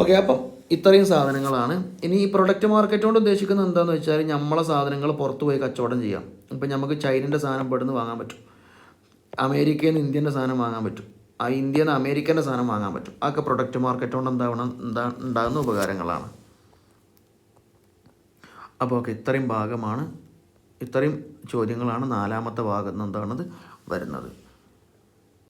ഓക്കെ, അപ്പം ഇത്രയും സാധനങ്ങളാണ്. ഇനി ഈ പ്രൊഡക്റ്റ് മാർക്കറ്റ് കൊണ്ട് ഉദ്ദേശിക്കുന്നത് എന്താണെന്ന് വെച്ചാൽ, നമ്മളെ സാധനങ്ങൾ പുറത്ത് പോയി കച്ചവടം ചെയ്യാം. ഇപ്പം നമുക്ക് ചൈനൻ്റെ സാധനം ഇവിടുന്ന് വാങ്ങാൻ പറ്റും, അമേരിക്കയിൽ നിന്ന് ഇന്ത്യൻ്റെ സാധനം വാങ്ങാൻ പറ്റും, ഇന്ത്യയിൽ നിന്ന് അമേരിക്കൻ്റെ സാധനം വാങ്ങാൻ പറ്റും. അതൊക്കെ പ്രൊഡക്റ്റ് മാർക്കറ്റ് കൊണ്ട് ഉണ്ടാകുന്ന ഉപകാരങ്ങളാണ്. അപ്പോൾ ഓക്കെ, ഇത്രയും ചോദ്യങ്ങളാണ് 4ാമത്തെ ഭാഗത്ത് നിന്ന് എന്താണത് വരുന്നത്.